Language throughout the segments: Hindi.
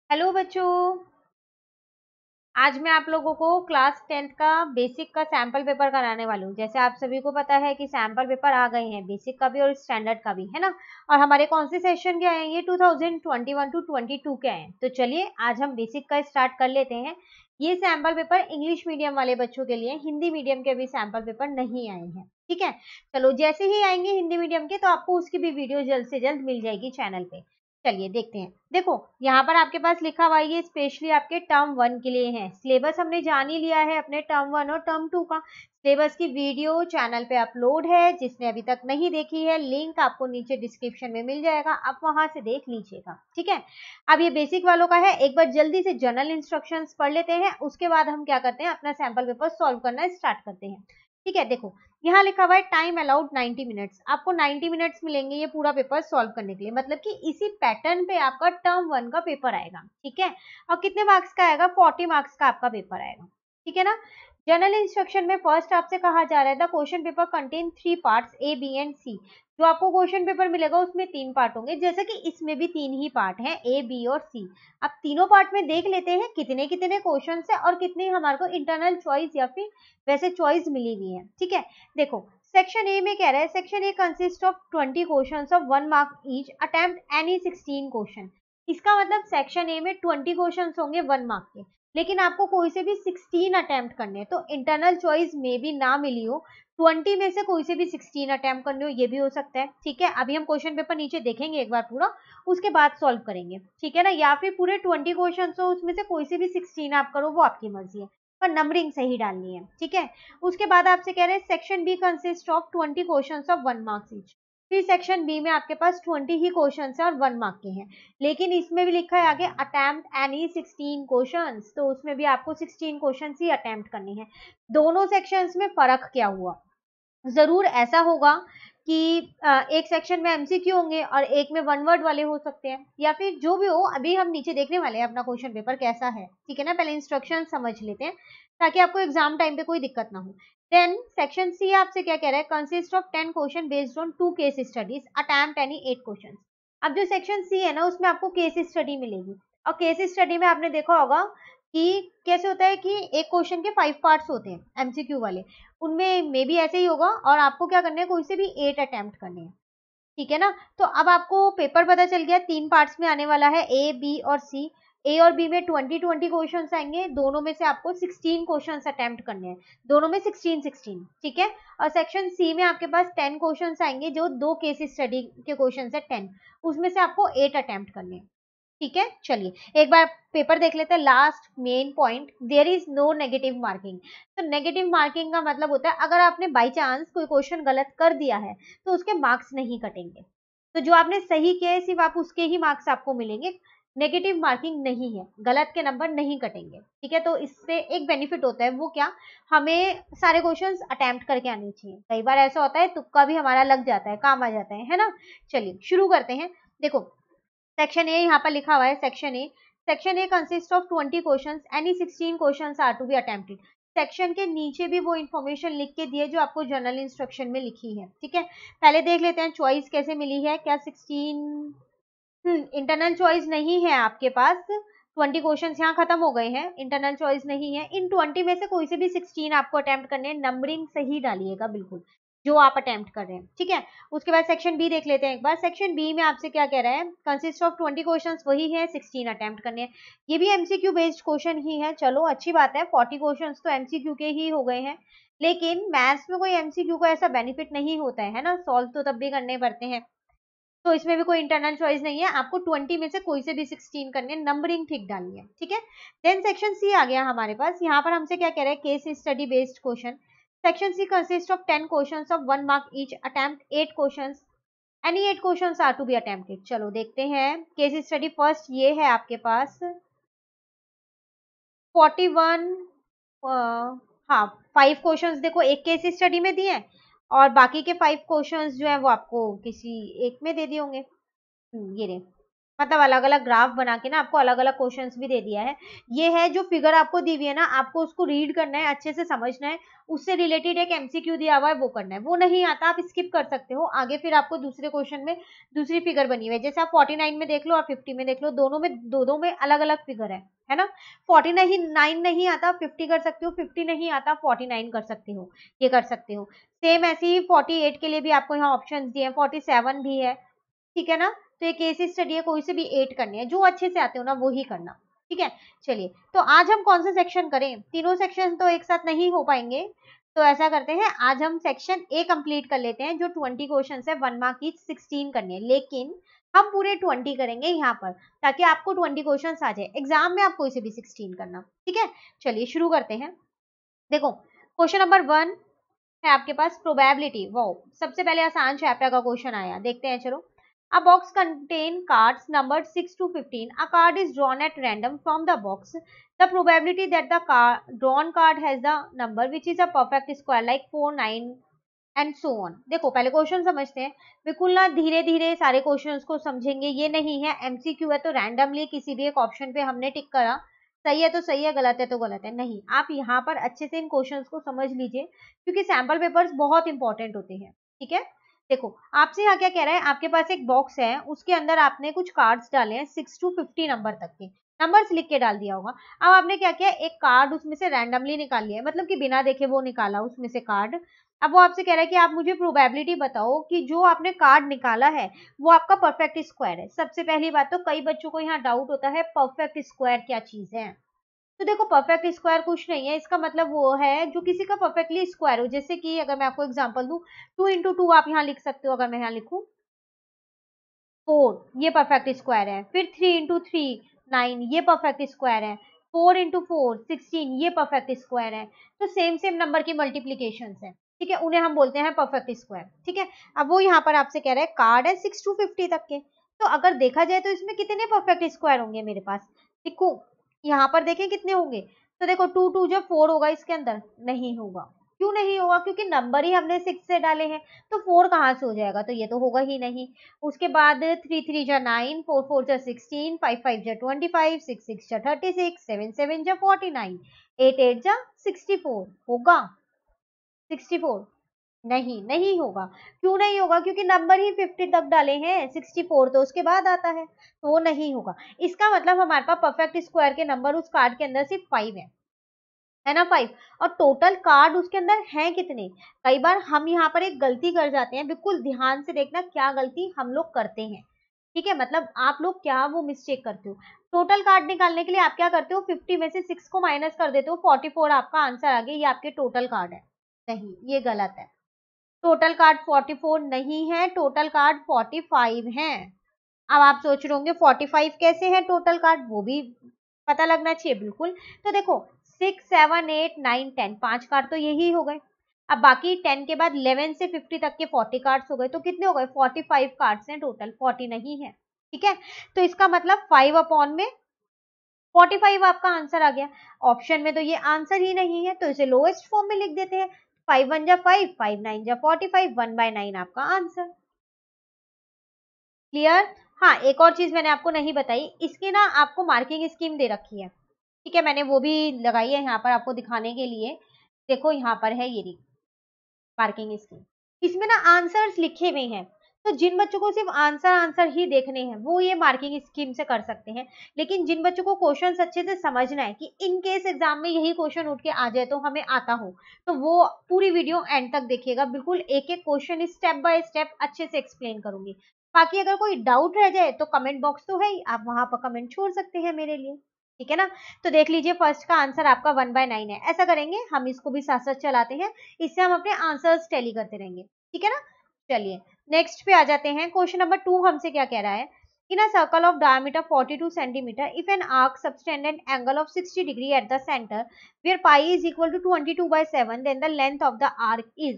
हेलो बच्चों। आज मैं आप लोगों को क्लास 10th का बेसिक का सैंपल पेपर कराने वाली हूँ। जैसे आप सभी को पता है कि सैंपल पेपर आ गए हैं, बेसिक का भी और स्टैंडर्ड का भी, है ना। और हमारे कौन से सेशन के आए हैं? ये 2021 टू 22 के आए हैं। तो चलिए आज हम बेसिक का स्टार्ट कर लेते हैं। ये सैंपल पेपर इंग्लिश मीडियम वाले बच्चों के लिए, हिंदी मीडियम के भी सैंपल पेपर नहीं आए हैं, ठीक है। चलो जैसे ही आएंगे हिंदी मीडियम के तो आपको उसकी भी वीडियो जल्द से जल्द मिल जाएगी चैनल पे। चलिए देखते हैं। देखो यहाँ पर आपके पास लिखा हुआ है, ये स्पेशली आपके टर्म 1 के लिए है। सिलेबस हमने जान ही लिया है अपने टर्म 1 और टर्म 2 का। सिलेबस की वीडियो चैनल पे अपलोड है, जिसने अभी तक नहीं देखी है लिंक आपको नीचे डिस्क्रिप्शन में मिल जाएगा, आप वहां से देख लीजिएगा, ठीक है। अब ये बेसिक वालों का है। एक बार जल्दी से जनरल इंस्ट्रक्शंस पढ़ लेते हैं, उसके बाद हम क्या करते हैं, अपना सैंपल पेपर सॉल्व करना स्टार्ट करते हैं, ठीक है। देखो यहाँ लिखा हुआ है टाइम अलाउड 90 मिनट्स। आपको 90 मिनट्स मिलेंगे ये पूरा पेपर सॉल्व करने के लिए, मतलब कि इसी पैटर्न पे आपका टर्म 1 का पेपर आएगा, ठीक है। और कितने मार्क्स का आएगा? 40 मार्क्स का आपका पेपर आएगा, ठीक है ना। जनरल इंस्ट्रक्शन में फर्स्ट आपसे कहा जा रहा है the question paper contain 3 parts A B and C. जो आपको क्वेश्चन पेपर मिलेगा उसमें 3 पार्ट होंगे, जैसे कि इसमें भी 3 ही पार्ट हैं, ए बी और सी। अब तीनों पार्ट में देख लेते हैं कितने कितने क्वेश्चन है और कितने हमारे को इंटरनल चॉइस या फिर वैसे चॉइस मिली हुई है, ठीक है। देखो सेक्शन ए में कह रहा है, section A consist of 20 questions of 1 mark each, attempt any 16 question. इसका मतलब सेक्शन ए में 20 क्वेश्चंस होंगे 1 मार्क के, लेकिन आपको कोई से भी 16 अटेम्प्ट करने हैं। तो इंटरनल चॉइस में भी ना मिली हो, 20 में से कोई से भी 16 अटेम्प्ट करने हो, ये भी हो सकता है, ठीक है। अभी हम क्वेश्चन पेपर नीचे देखेंगे एक बार पूरा, उसके बाद सॉल्व करेंगे, ठीक है ना। या फिर पूरे 20 क्वेश्चन हो, उसमें से कोई से भी 16 आप करो, वो आपकी मर्जी है, पर नंबरिंग सही डालनी है, ठीक है। उसके बाद आपसे कह रहे हैं section B consist of 20 questions of 1 marks each. फिर सेक्शन बी में आपके पास 20 ही क्वेश्चंस है और 1 मार्क के हैं, लेकिन इसमें भी लिखा है आगे अटेम्प्ट एनी 16 क्वेश्चंस, तो उसमें भी आपको 16 क्वेश्चंस ही अटेम्प्ट करने हैं। दोनों सेक्शंस में फर्क क्या हुआ? जरूर ऐसा होगा कि एक सेक्शन में एमसीक्यू होंगे और एक में वन वर्ड वाले हो सकते हैं, या फिर जो भी हो, अभी हम नीचे देखने वाले हैं अपना क्वेश्चन पेपर कैसा है, ठीक है ना। पहले इंस्ट्रक्शन समझ लेते हैं ताकि आपको एग्जाम टाइम पे कोई दिक्कत ना हो। देन सेक्शन सी आपसे क्या कह रहा है, consist of 10 question based on 2 case studies, attempt any 8 question. अब जो सेक्शन सी है ना, उसमें आपको केस स्टडी मिलेगी, और केस स्टडी में आपने देखा होगा कि कैसे होता है कि एक क्वेश्चन के 5 पार्ट्स होते हैं एमसीक्यू वाले, उनमें मे बी ऐसे ही होगा, और आपको क्या करना है, कोई से भी 8 अटेम्प्ट करने हैं, ठीक है ना। तो अब आपको पेपर पता चल गया, 3 पार्ट्स में आने वाला है, ए बी और सी। ए और बी में 20 क्वेश्चन आएंगे, दोनों में से आपको 16 क्वेश्चन अटेम्प्ट करने हैं, दोनों में 16, ठीक है। और सेक्शन सी में आपके पास 10 क्वेश्चन आएंगे, जो 2 केस स्टडी के क्वेश्चन है 10, उसमें से आपको 8 अटेम्प्ट करने हैं, ठीक है। चलिए एक बार पेपर देख लेते हैं। Last main point, there is no negative marking. तो नेगेटिव मार्किंग का मतलब होता है अगर आपने बाई चांस कोई क्वेश्चन गलत कर दिया है तो उसके मार्क्स नहीं कटेंगे, तो जो आपने सही किया है सिर्फ आप उसके ही मार्क्स आपको मिलेंगे। नेगेटिव मार्किंग नहीं है, गलत के नंबर नहीं कटेंगे, ठीक है। तो इससे एक बेनिफिट होता है, वो क्या, हमें सारे क्वेश्चंस अटेम्प्ट करके आने चाहिए। कई बार ऐसा होता है तुक्का भी हमारा लग जाता है, काम आ जाता है ना। चलिए शुरू करते हैं। देखो सेक्शन ए यहाँ पर लिखा हुआ है, section A consist of 20 questions, any 16 questions are to be attempted. Section के नीचे भी वो इन्फॉर्मेशन लिख के दिए जो आपको जनरल इंस्ट्रक्शन में लिखी है, ठीक है। पहले देख लेते हैं चॉइस कैसे मिली है, क्या 16 इंटरनल चॉइस नहीं है आपके पास, 20 क्वेश्चन यहाँ खत्म हो गए हैं, इंटरनल चॉइस नहीं है। इन 20 में से कोई से भी 16 आपको अटेम्प्ट करने हैं, नंबरिंग सही डालिएगा बिल्कुल जो आप अटेम्प्ट कर रहे हैं, ठीक है। उसके बाद सेक्शन बी देख लेते हैं एक बार। सेक्शन बी में आपसे क्या कह रहा है, कंसिस्ट ऑफ 20 क्वेश्चंस, वही है, 16 अटेम्प्ट करने हैं। ये भी एमसीक्यू बेस्ड क्वेश्चन ही है, चलो अच्छी बात है, 40 क्वेश्चंस तो एमसीक्यू के ही हो गए हैं। लेकिन मैथ्स में कोई एमसीक्यू का ऐसा बेनिफिट नहीं होता है ना, सॉल्व तो तब भी करने पड़ते हैं। तो इसमें भी कोई इंटरनल चॉइस नहीं है, आपको 20 में से कोई से भी 16 करने, नंबरिंग ठीक डालनी है, ठीक है। देन सेक्शन सी आ गया हमारे पास। यहाँ पर हमसे क्या कह रहा है, case study based question. Section C consist of 10 questions of 1 mark each, attempt 8 questions, any 8 questions are to be attempted. चलो देखते हैं केस स्टडी। फर्स्ट ये है आपके पास 41, हाँ 5 क्वेश्चंस देखो एक केस स्टडी में दिए हैं, और बाकी के 5 क्वेश्चंस जो है वो आपको किसी एक में दे दिए होंगे। ये रहे, मतलब अलग अलग ग्राफ बना के ना आपको अलग अलग क्वेश्चंस भी दे दिया है। ये है जो फिगर आपको दी हुई है ना, आपको उसको रीड करना है, अच्छे से समझना है, उससे रिलेटेड एक एमसीक्यू दिया हुआ है वो करना है। वो नहीं आता आप स्किप कर सकते हो, आगे फिर आपको दूसरे क्वेश्चन में दूसरी फिगर बनी हुई है, जैसे आप 49 में देख लो और 50 में देख लो, दोनों में दो में अलग अलग फिगर है ना। 49 नहीं आता 50 कर सकते हो, 50 नहीं आता 49 कर सकते हो, ये कर सकते हो। सेम ऐसे ही 48 के लिए भी आपको यहाँ ऑप्शन दिए हैं, 47 भी है, ठीक है ना। तो ये केस स्टडी है, कोई से भी 8 करनी है, जो अच्छे से आते हो ना वो ही करना, ठीक है। चलिए, तो आज हम कौन सा सेक्शन करें, तीनों सेक्शन तो एक साथ नहीं हो पाएंगे, तो ऐसा करते हैं आज हम सेक्शन ए कंप्लीट कर लेते हैं, जो 20 क्वेश्चन है, 1 मार्क की 16 करनी है, लेकिन हम पूरे 20 करेंगे यहाँ पर, ताकि आपको 20 क्वेश्चन आ जाए, एग्जाम में आप कोई से भी 16 करना, ठीक है। चलिए शुरू करते हैं। देखो, क्वेश्चन नंबर 1 है आपके पास, प्रोबेबिलिटी। वो सबसे पहले आसान चैप्टर का क्वेश्चन आया, देखते हैं चलो। A box contain cards numbered 6 to 15. A card is drawn at random from the box. The probability that the drawn card has the number which is a perfect square like 4, 9 and so on. देखो पहले क्वेश्चन समझते हैं, बिल्कुल ना धीरे धीरे सारे क्वेश्चंस को समझेंगे, ये नहीं है एमसीक्यू है तो रैंडमली किसी भी एक ऑप्शन पे हमने टिक करा, सही है तो सही है, गलत है तो गलत है, नहीं। आप यहाँ पर अच्छे से इन क्वेश्चंस को समझ लीजिए, क्योंकि सैम्पल पेपर्स बहुत इंपॉर्टेंट होते हैं, ठीक है। देखो, आपसे यहाँ क्या कह रहा है, आपके पास एक बॉक्स है, उसके अंदर आपने कुछ कार्ड्स डाले हैं 6 to 50 नंबर तक के, नंबर्स लिख के डाल दिया होगा। अब आपने क्या किया, एक कार्ड उसमें से रैंडमली निकाल लिया है, मतलब कि बिना देखे वो निकाला उसमें से कार्ड। अब वो आपसे कह रहा है कि आप मुझे प्रोबेबिलिटी बताओ कि जो आपने कार्ड निकाला है वो आपका परफेक्ट स्क्वायर है। सबसे पहली बात तो कई बच्चों को यहाँ डाउट होता है परफेक्ट स्क्वायर क्या चीज है। तो देखो, परफेक्ट स्क्वायर कुछ नहीं है, इसका मतलब वो है जो किसी का परफेक्टली स्क्वायर हो, जैसे कि अगर मैं आपको एग्जांपल दूं, 2 into 2 आप यहाँ लिख सकते हो, अगर मैं यहाँ लिखूं 4, ये परफेक्ट स्क्वायर है। फिर 3 into 3 9, ये परफेक्ट स्क्वायर है। 4 into 4 16, ये परफेक्ट स्क्वायर है। तो सेम सेम नंबर की मल्टीप्लीकेशन है, ठीक है, उन्हें हम बोलते हैं परफेक्ट स्क्वायर, ठीक है। अब वो यहाँ पर आपसे कह रहा है कार्ड है 6 to 50 तक के, तो अगर देखा जाए तो इसमें कितने परफेक्ट स्क्वायर होंगे मेरे पास, देखो यहाँ पर देखें कितने होंगे। तो देखो 2 2 जब 4 होगा इसके अंदर, नहीं होगा। क्यों नहीं होगा, क्योंकि नंबर ही हमने 6 से डाले हैं, तो 4 कहाँ से हो जाएगा, तो ये तो होगा ही नहीं। उसके बाद 3 3 जा 9, 4 4 जा 16, 5 5 जा 25, 6 6 जा 36, 7 7 जा 49, 8 8 जा 64, होगा 64? नहीं, नहीं होगा। क्यों नहीं होगा, क्योंकि नंबर ही 50 तक डाले हैं, 64 तो उसके बाद आता है, तो वो नहीं होगा। इसका मतलब हमारे पास परफेक्ट स्क्वायर के नंबर उस कार्ड के अंदर सिर्फ 5 है ना, 5। और टोटल कार्ड उसके अंदर हैं कितने। कई बार हम यहाँ पर एक गलती कर जाते हैं, बिल्कुल ध्यान से देखना क्या गलती हम लोग करते हैं, ठीक है। मतलब आप लोग क्या वो मिस्टेक करते हो, टोटल कार्ड निकालने के लिए आप क्या करते हो, 50 में से 6 को माइनस कर देते हो, 44 आपका आंसर आ गया, ये आपके टोटल कार्ड है। नहीं, ये गलत है। टोटल कार्ड 44 नहीं है, टोटल कार्ड 45 है। अब आप सोच रहे होंगे 45 कैसे है टोटल कार्ड, वो भी पता लगना चाहिए, बिल्कुल। तो देखो 6 7 8 9 10, 5 कार्ड तो यही हो गए। अब बाकी 10 के बाद 11 से 50 तक के 40 कार्ड्स हो गए, तो कितने हो गए, 45 कार्ड्स हैं टोटल, 40 नहीं है, ठीक है। तो इसका मतलब 5 अपॉन में 45 आपका आंसर आ गया। ऑप्शन में तो ये आंसर ही नहीं है, तो इसे लोएस्ट फॉर्म में लिख देते हैं। 5 1 जा 5, 5 9 जा 45, 1/9 आपका आंसर। क्लियर। हाँ, एक और चीज मैंने आपको नहीं बताई, इसकी ना आपको मार्किंग स्कीम दे रखी है, ठीक है, मैंने वो भी लगाई है यहाँ पर आपको दिखाने के लिए। देखो यहाँ पर है ये रही मार्किंग स्कीम, इसमें ना आंसर्स लिखे हुए हैं, तो जिन बच्चों को सिर्फ आंसर आंसर ही देखने हैं वो ये मार्किंग स्कीम से कर सकते हैं। लेकिन जिन बच्चों को क्वेश्चन अच्छे से समझना है कि इन केस एग्जाम में यही क्वेश्चन उठ के आ जाए तो हमें आता हो, तो वो पूरी वीडियो एंड तक देखिएगा, बिल्कुल एक एक क्वेश्चन स्टेप बाय स्टेप अच्छे से एक्सप्लेन करूंगी। बाकी अगर कोई डाउट रह जाए तो कमेंट बॉक्स तो है ही, आप वहां पर कमेंट छोड़ सकते हैं मेरे लिए, ठीक है ना। तो देख लीजिए फर्स्ट का आंसर आपका 1/9 है। ऐसा करेंगे हम इसको भी साथ साथ चलाते हैं, इससे हम अपने आंसर्स टैली करते रहेंगे, ठीक है ना। चलिए नेक्स्ट पे आ जाते हैं। क्वेश्चन नंबर 2 हमसे क्या कह रहा है, in a circle of diameter 42 centimeter, if an arc subtend an angle of 60 degree at the center where pi is equal to 22/7, then the length of the arc is।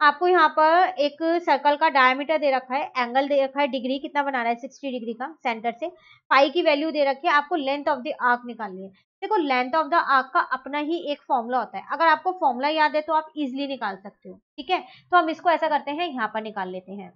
आपको यहाँ पर एक सर्कल का डायमीटर दे रखा है, एंगल दे रखा है, डिग्री कितना बनाना है 60 डिग्री का सेंटर से, पाई की वैल्यू दे रखी है, आपको लेंथ ऑफ द आर्क निकालनी है। देखो लेंथ ऑफ द आर्क का अपना ही एक फॉर्मूला होता है, अगर आपको फॉर्मूला याद है तो आप इजिली निकाल सकते हो, ठीक है। तो हम इसको ऐसा करते हैं, यहाँ पर निकाल लेते हैं।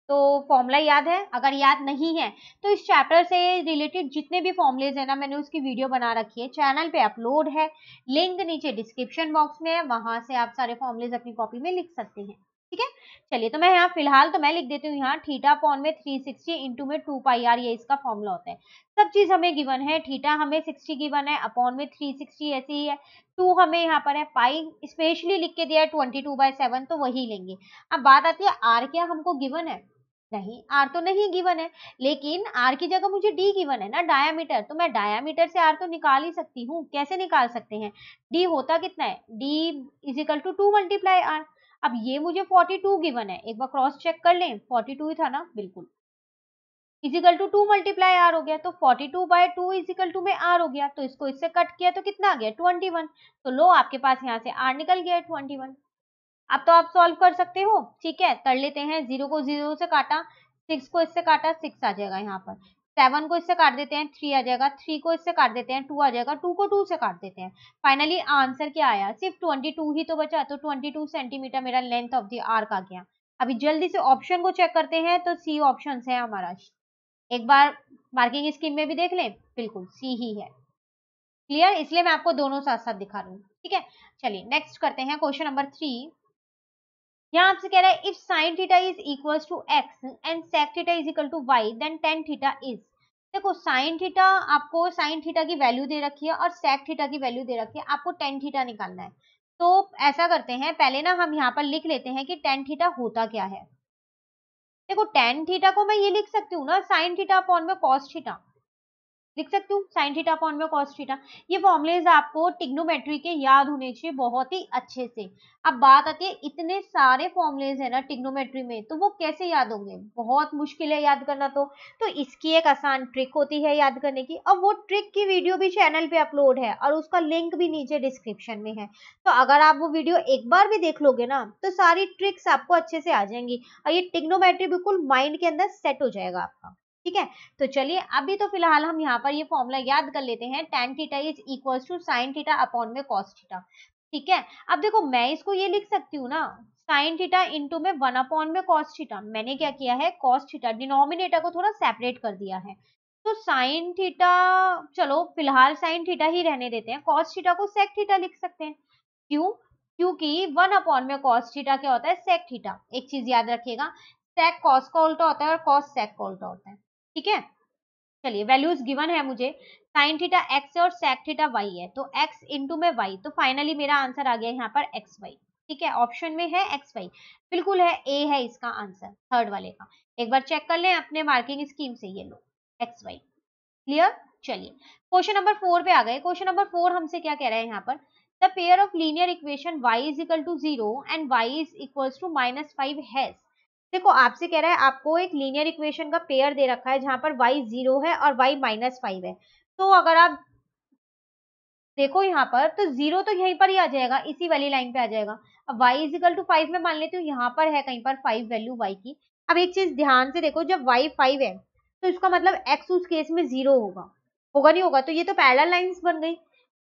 तो फॉर्मूला याद है? अगर याद नहीं है तो इस चैप्टर से रिलेटेड जितने भी फॉर्मूलेज है ना, मैंने उसकी वीडियो बना रखी है, चैनल पे अपलोड है, लिंक नीचे डिस्क्रिप्शन बॉक्स में है, वहां से आप सारे फॉर्मूलेज अपनी कॉपी में लिख सकते हैं। ठीक है, चलिए तो मैं यहाँ फिलहाल तो मैं लिख देती हूँ यहाँ थीटा अपॉन में 360 इंटू में 2 पाई आर, ये इसका फॉर्मूला होता है। सब चीज हमें गिवन है, थीटा हमें 60 गिवन है, अपॉन में 360 ऐसे ही है, 2 हमें यहाँ पर है, पाई स्पेशली लिख के दिया है 22/7, तो वही लेंगे। अब बात आती है आर क्या हमको गिवन है? नहीं, आर तो नहीं गिवन है, लेकिन आर की जगह मुझे डी गिवन है ना, डायामीटर, तो मैं डायामीटर से आर तो निकाल ही सकती हूँ। कैसे निकाल सकते हैं? डी होता कितना है? D is equal to 2 multiply R. अब ये मुझे 42 गिवन है, एक बार क्रॉस चेक कर लें, 42 ही था ना, बिल्कुल, इजिकल टू 2 मल्टीप्लाई आर हो गया, तो 42/2 इजिकल टू में आर हो गया, तो इसको इससे कट किया तो कितना आ गया? 21। तो लो आपके पास यहाँ से आर निकल गया 21। अब तो आप सॉल्व कर सकते हो। ठीक है, कर लेते हैं। 0 को 0 से काटा, 6 को इससे काटा, 6 आ जाएगा यहाँ पर, 7 को इससे काट देते हैं, 3 आ जाएगा, 3 को इससे काट देते हैं, 2 आ जाएगा, 2 को 2 से काट देते हैं। फाइनली आंसर क्या आया? सिर्फ 22 ही तो बचा, तो 22 सेंटीमीटर मेरा लेंथ ऑफ द आर्क आ गया। अभी जल्दी से ऑप्शन को चेक करते हैं, तो सी ऑप्शन है हमारा। एक बार मार्किंग स्कीम में भी देख लें, बिल्कुल सी ही है। क्लियर? इसलिए मैं आपको दोनों साथ साथ दिखा रही हूँ। ठीक है, चलिए नेक्स्ट करते हैं क्वेश्चन नंबर 3। यहाँ आपसे कह रहा है if sine theta is equal to x and sec theta is equal to y then tan theta is. देखो साइन थीटा, आपको साइन थीटा की वैल्यू दे रखी है और सेक थीटा की वैल्यू दे रखी है, आपको टेन थीटा निकालना है। तो ऐसा करते हैं, पहले ना हम यहाँ पर लिख लेते हैं कि टेन थीटा होता क्या है। देखो टेन थीटा को मैं ये लिख सकती हूँ ना, साइन थीटा अपॉन में कॉस थीटा लिख सकती हूँ, साइन थीटा अपॉन में कॉस थीटा। ये फॉर्मुलेज आपको टिग्नोमेट्री के याद होने चाहिए बहुत ही अच्छे से। अब बात आती है, इतने सारे फॉर्मुलेज है ना टिग्नोमेट्री में, तो वो कैसे याद होंगे? बहुत मुश्किल है याद करना। तो इसकी एक आसान ट्रिक होती है याद करने की, और वो ट्रिक की वीडियो भी चैनल पे अपलोड है और उसका लिंक भी नीचे डिस्क्रिप्शन में है। तो अगर आप वो वीडियो एक बार भी देख लोगे ना, तो सारी ट्रिक्स आपको अच्छे से आ जाएंगी और ये टिग्नोमेट्री बिल्कुल माइंड के अंदर सेट हो जाएगा आपका। ठीक है, तो चलिए अभी तो फिलहाल हम यहाँ पर ये फॉर्मूला याद कर लेते हैं, tan theta is equal to sine theta upon में cos थीटा। ठीक है, अब देखो मैं इसको ये लिख सकती हूँ ना, साइन थीटा इंटू में 1 अपॉन में cos थीटा। मैंने क्या किया है, cos थीटा डिनोमिनेटर को थोड़ा सेपरेट कर दिया है, तो साइन थीटा, चलो फिलहाल साइन थीटा ही रहने देते हैं, cos थीटा को sec थीटा लिख सकते हैं। क्यों? क्योंकि 1 अपॉन में cos थीटा क्या होता है? sec theta. एक चीज याद रखिएगा, sec cos का उल्टा होता है और cos sec का उल्टा होता है। ठीक है, चलिए वैल्यूज गिवन है मुझे, साइन थीटा एक्स है और सेक थीटा वाई है, तो एक्स इंटू में वाई, तो फाइनली मेरा आंसर आ गया यहाँ पर एक्स वाई। ठीक है, ऑप्शन में है एक्स वाई, बिल्कुल है, ए है इसका आंसर थर्ड वाले का। एक बार चेक कर लें अपने मार्किंग स्कीम से, ये लो एक्स वाई। क्लियर? चलिए क्वेश्चन नंबर 4 पे आ गए। क्वेश्चन नंबर 4 हमसे क्या कह रहे हैं यहाँ पर, the pair of linear equation y is equal to 0 and y is equal to -5 has. देखो आपसे कह रहा है, आपको एक लीनियर इक्वेशन का पेयर दे रखा है जहां पर y 0 है और y -5 है। तो अगर आप देखो यहाँ पर, तो 0 तो यहीं पर ही आ जाएगा, इसी वाली लाइन पे आ जाएगा। अब y इज इक्वल टू 5 में मान लेती हूँ, यहाँ पर है कहीं पर 5 वैल्यू y की। अब एक चीज ध्यान से देखो, जब y 5 है तो इसका मतलब x उस केस में 0 होगा, होगा नहीं होगा? तो ये तो पैरेलल लाइंस बन गई,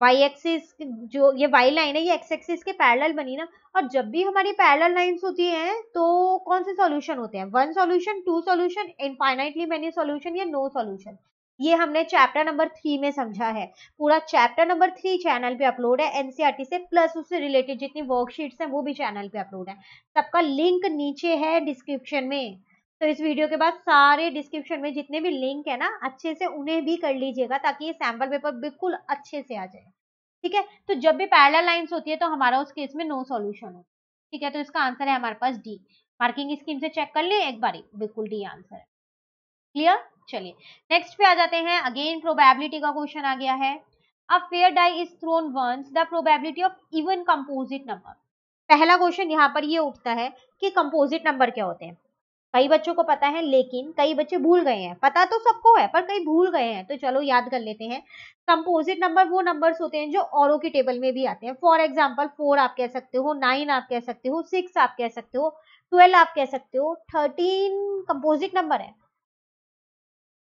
y एक्सिस जो ये y लाइन है ये x एक्सिस के पैरेलल बनी ना। और जब भी हमारी पैरेलल लाइंस होती हैं तो कौन से सॉल्यूशन होते हैं? 1 solution, 2 solution, infinitely many solution या नो सॉल्यूशन। ये हमने चैप्टर नंबर 3 में समझा है। पूरा चैप्टर नंबर 3 चैनल पे अपलोड है एनसीईआरटी से, प्लस उससे रिलेटेड जितनी वर्कशीट्स हैं वो भी चैनल पे अपलोड है। सबका लिंक नीचे है डिस्क्रिप्शन में। तो इस वीडियो के बाद सारे डिस्क्रिप्शन में जितने भी लिंक है ना, अच्छे से उन्हें भी कर लीजिएगा ताकि ये सैम्पल पेपर बिल्कुल अच्छे से आ जाए। ठीक है, तो जब भी पैरेलल लाइंस होती है तो हमारा उस केस में नो सॉल्यूशन हो। ठीक है, तो इसका आंसर है हमारे पास डी। मार्किंग स्कीम से चेक कर ले एक बारी, बिल्कुल डी आंसर है। क्लियर? चलिए नेक्स्ट पे आ जाते हैं। अगेन प्रोबेबिलिटी का क्वेश्चन आ गया है। A fair die is thrown once, the probability of even composite number. पहला क्वेश्चन यहाँ पर ये उठता है कि कंपोजिट नंबर क्या होते हैं। कई बच्चों को पता है लेकिन कई बच्चे भूल गए हैं, पता तो सबको है पर कई भूल गए हैं, तो चलो याद कर लेते हैं। कंपोजिट नंबर वो नंबर्स होते हैं जो औरों की टेबल में भी आते हैं। फॉर एग्जाम्पल 4 आप कह सकते हो, 9 आप कह सकते हो, 6 आप कह सकते हो, 12 आप कह सकते हो। 13 कंपोजिट नंबर है?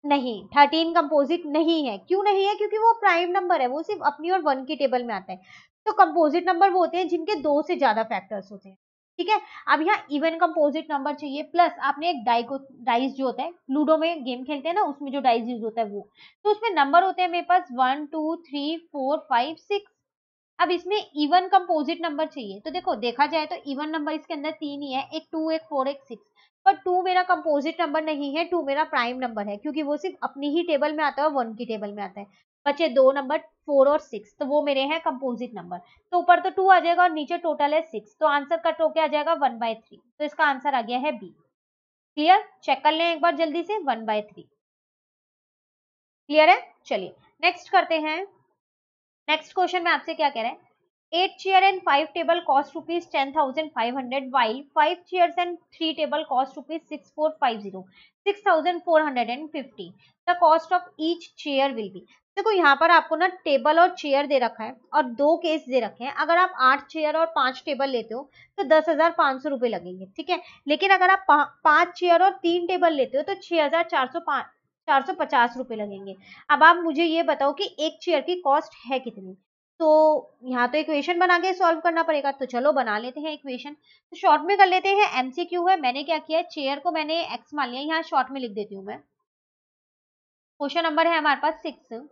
नहीं, 13 कंपोजिट नहीं है। क्यों नहीं है? क्योंकि वो प्राइम नंबर है, वो सिर्फ अपनी और 1 की टेबल में आता है। तो कंपोजिट नंबर वो होते हैं जिनके 2 से ज्यादा फैक्टर्स होते हैं। ठीक है। अब यहाँ इवन कंपोजिट नंबर चाहिए, प्लस आपने एक डाइस जो होता है लूडो में गेम खेलते हैं ना, उसमें जो डाइस यूज होता है वो, तो उसमें नंबर होते हैं मेरे पास 1 2 3 4 5 6। अब इसमें इवन कंपोजिट नंबर चाहिए, तो देखो देखा जाए तो इवन नंबर इसके अंदर तीन ही है, एक 2 एक 4 एक 6। पर 2 मेरा कंपोजिट नंबर नहीं है, 2 मेरा प्राइम नंबर है, क्योंकि वो सिर्फ अपनी ही टेबल में आता है और 1 की टेबल में आता है। बचे दो नंबर 4 और 6, तो वो मेरे हैं कंपोजिट नंबर। तो ऊपर तो 2 आ जाएगा और नीचे टोटल है 6, तो आंसर कट होके आ जाएगा 1/3। तो इसका आंसर आ गया है बी। क्लियर? चेक कर लें एक बार जल्दी से, 1/3। क्लियर है? चलिए नेक्स्ट करते हैं। नेक्स्ट क्वेश्चन में आपसे क्या कह रहा है, 8 chair and 5 table cost rupees 10,500 while 5 chairs and 3 table cost rupees 6,450 6,450 the cost of each chair will be। देखो यहाँ पर आपको ना टेबल और चेयर दे रखा है और दो केस दे रखे हैं। अगर आप 8 चेयर और 5 टेबल लेते हो तो 10,500 रुपए लगेंगे, ठीक है। लेकिन अगर आप 5 चेयर और 3 टेबल लेते हो तो 6,450 रुपए लगेंगे। अब आप मुझे ये बताओ कि एक चेयर की कॉस्ट है कितनी। तो यहाँ तो इक्वेशन बना के सॉल्व करना पड़ेगा, तो चलो बना लेते हैं इक्वेशन। तो शॉर्ट में कर लेते हैं, एमसीक्यू है। मैंने क्या किया है, चेयर को मैंने एक्स मान लिया, यहाँ शॉर्ट में लिख देती हूँ मैं। क्वेश्चन नंबर है हमारे पास 6,